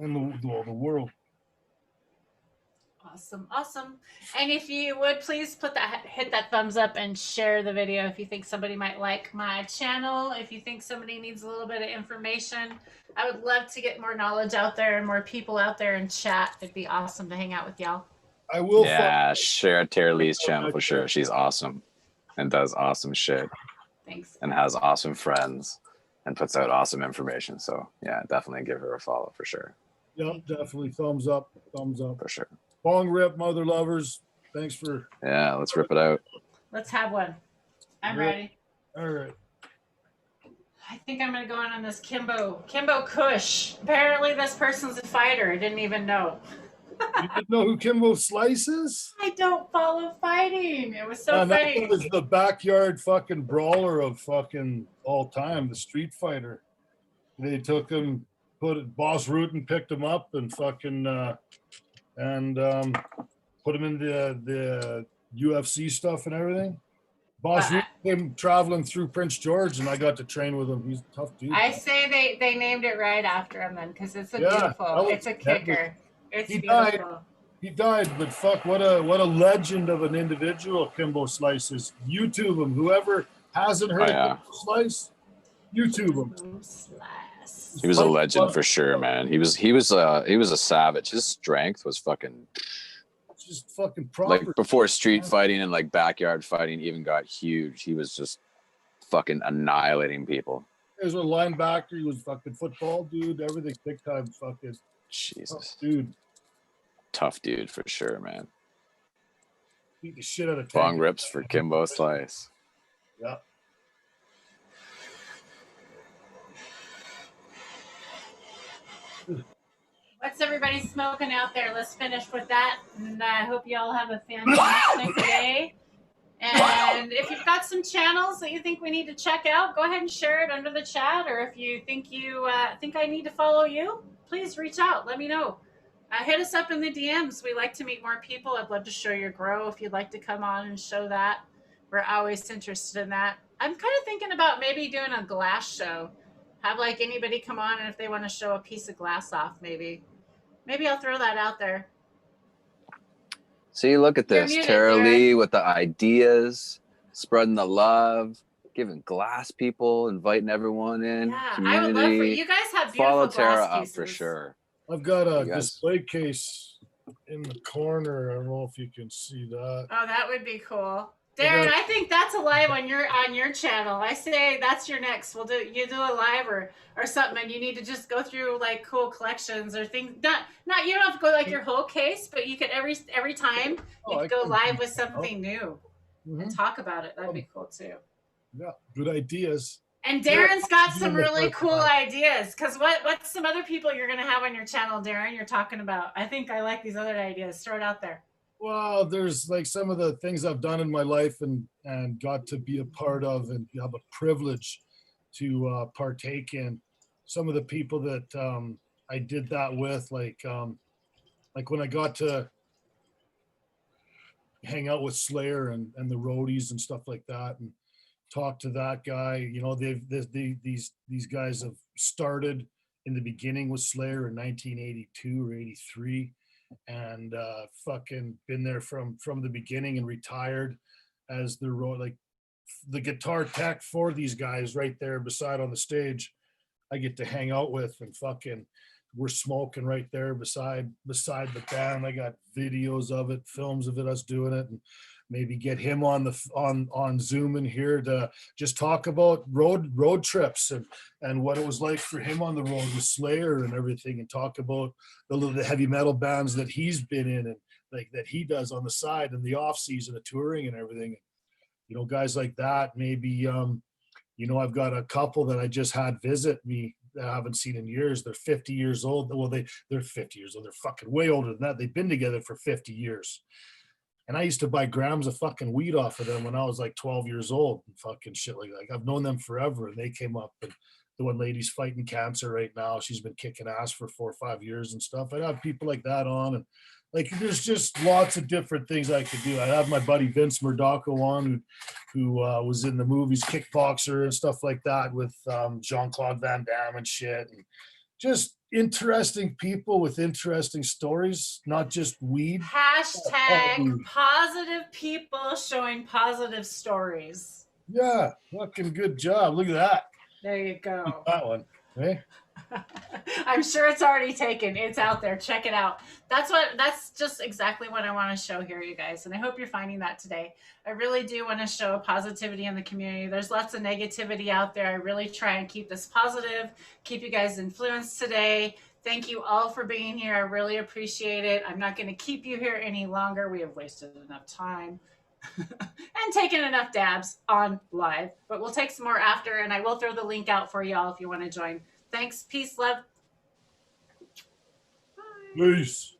Speaker 6: in the world.
Speaker 1: Awesome. And if you would please hit that thumbs up and share the video if you think somebody might like my channel. If you think somebody needs a little bit of information, I would love to get more knowledge out there and more people out there in chat. It'd be awesome to hang out with y'all.
Speaker 6: I will.
Speaker 4: Yeah, share Tara Lee's channel for sure. She's awesome and does awesome shit.
Speaker 1: Thanks.
Speaker 4: And has awesome friends and puts out awesome information. So yeah, definitely give her a follow for sure.
Speaker 6: Yep, definitely thumbs up
Speaker 4: For sure.
Speaker 6: Bong rip, mother lovers. Thanks for.
Speaker 4: Yeah, let's rip it out.
Speaker 1: Let's have one. I'm ready.
Speaker 6: All right.
Speaker 1: I think I'm gonna go in on this Kimbo Kush. Apparently this person's a fighter. I didn't even know.
Speaker 6: You didn't know who Kimbo Slice is?
Speaker 1: I don't follow fighting. It was so funny.
Speaker 6: That was the backyard fucking brawler of fucking all time, the Street Fighter. They took him, Boss Rutan picked him up and fucking put him in the UFC stuff and everything. Boss Rutan came traveling through Prince George, and I got to train with him. He's a tough dude.
Speaker 1: I say they named it right after him then, because it's it's a kicker. It's beautiful.
Speaker 6: He died, but fuck, what a legend of an individual Kimbo Slice is. YouTube him. Whoever hasn't heard of Kimbo Slice, YouTube him.
Speaker 4: He was a legend for sure, man. He was a savage. His strength was fucking
Speaker 6: just fucking proper.
Speaker 4: Like before street fighting and like backyard fighting even got huge, he was just fucking annihilating people.
Speaker 6: He was a linebacker. He was fucking football dude. Everything big time. Fucking
Speaker 4: Jesus,
Speaker 6: dude.
Speaker 4: Tough dude for sure, man.
Speaker 6: Beat the shit out of
Speaker 4: Bong rips for Kimbo Slice.
Speaker 6: Yeah.
Speaker 1: What's everybody smoking out there? Let's finish with that. And I hope you all have a fantastic day. And if you've got some channels that you think we need to check out, go ahead and share it under the chat. Or if you think think I need to follow you, please reach out. Let me know. Hit us up in the DMs. We like to meet more people. I'd love to show your grow if you'd like to come on and show that. We're always interested in that. I'm kind of thinking about maybe doing a glass show. Have like anybody come on, and if they want to show a piece of glass off, maybe I'll throw that out there.
Speaker 4: See, look at
Speaker 1: You're
Speaker 4: this.
Speaker 1: muted,
Speaker 4: Tara
Speaker 1: Darren.
Speaker 4: Lee with the ideas, spreading the love, giving glass people, inviting everyone in.
Speaker 1: Yeah, I
Speaker 4: Community.
Speaker 1: would love for you guys have beautiful
Speaker 4: Follow
Speaker 1: glass
Speaker 4: Tara up
Speaker 1: pieces.
Speaker 4: for sure.
Speaker 6: I've got a
Speaker 4: You guys-
Speaker 6: display case in the corner. I don't know if you can see that.
Speaker 1: Oh, that would be cool.
Speaker 6: I
Speaker 1: Darren,
Speaker 6: got-
Speaker 1: I think that's a live on your channel. I say that's your next. You do a live or something, and you need to just go through like cool collections or things. Not you don't have to go like your whole case, but you could every time
Speaker 6: Oh,
Speaker 1: you
Speaker 6: I
Speaker 1: could go
Speaker 6: can-
Speaker 1: live with something new
Speaker 6: Mhm.
Speaker 1: and talk about it. That'd be cool too.
Speaker 6: Yeah, good ideas.
Speaker 1: And Darren's got some
Speaker 6: Yeah,
Speaker 1: really
Speaker 6: that's
Speaker 1: cool
Speaker 6: fine.
Speaker 1: ideas. Cause what's some other people you're gonna have on your channel, Darren? You're talking about. I think I like these other ideas. Throw it out there.
Speaker 6: Well, there's like some of the things I've done in my life and got to be a part of and have a privilege to partake in. Some of the people that I did that with, like when I got to hang out with Slayer and the roadies and stuff like that, and talk to that guy. You know, these guys have started in the beginning with Slayer in 1982 or 83, and fucking been there from the beginning and retired as the like the guitar tech for these guys right there beside on the stage. I get to hang out with and fucking we're smoking right there beside the band. I got videos of it, films of it, us doing it, and maybe get him on Zoom in here to just talk about road trips and what it was like for him on the road with Slayer and everything, and talk about the heavy metal bands that he's been in and like that he does on the side and the off season of touring and everything. You know, guys like that. Maybe you know, I've got a couple that I just had visit me that I haven't seen in years. They're 50 years old. Well, they're 50 years old. They're fucking way older than that. They've been together for 50 years. And I used to buy grams of fucking weed off of them when I was like 12 years old and fucking shit like that. Like, I've known them forever. And they came up, and the one lady's fighting cancer right now. She's been kicking ass for 4 or 5 years and stuff. I have people like that on, and like there's just lots of different things I could do. I have my buddy Vince Murdocco on, who was in the movies Kickboxer and stuff like that with Jean-Claude Van Damme and shit. And just interesting people with interesting stories, not just weed.
Speaker 1: Hashtag positive people showing positive stories.
Speaker 6: Yeah, fucking good job. Look at that.
Speaker 1: There you go.
Speaker 6: That one. Hey?
Speaker 1: I'm sure it's already taken. It's out there. Check it out. That's just exactly what I want to show here, you guys. And I hope you're finding that today. I really do want to show positivity in the community. There's lots of negativity out there. I really try and keep this positive, keep you guys influenced today. Thank you all for being here. I really appreciate it. I'm not going to keep you here any longer. We have wasted enough time and taken enough dabs on live, but we'll take some more after, and I will throw the link out for y'all if you want to join. Thanks. Peace, love. Bye.
Speaker 6: Peace.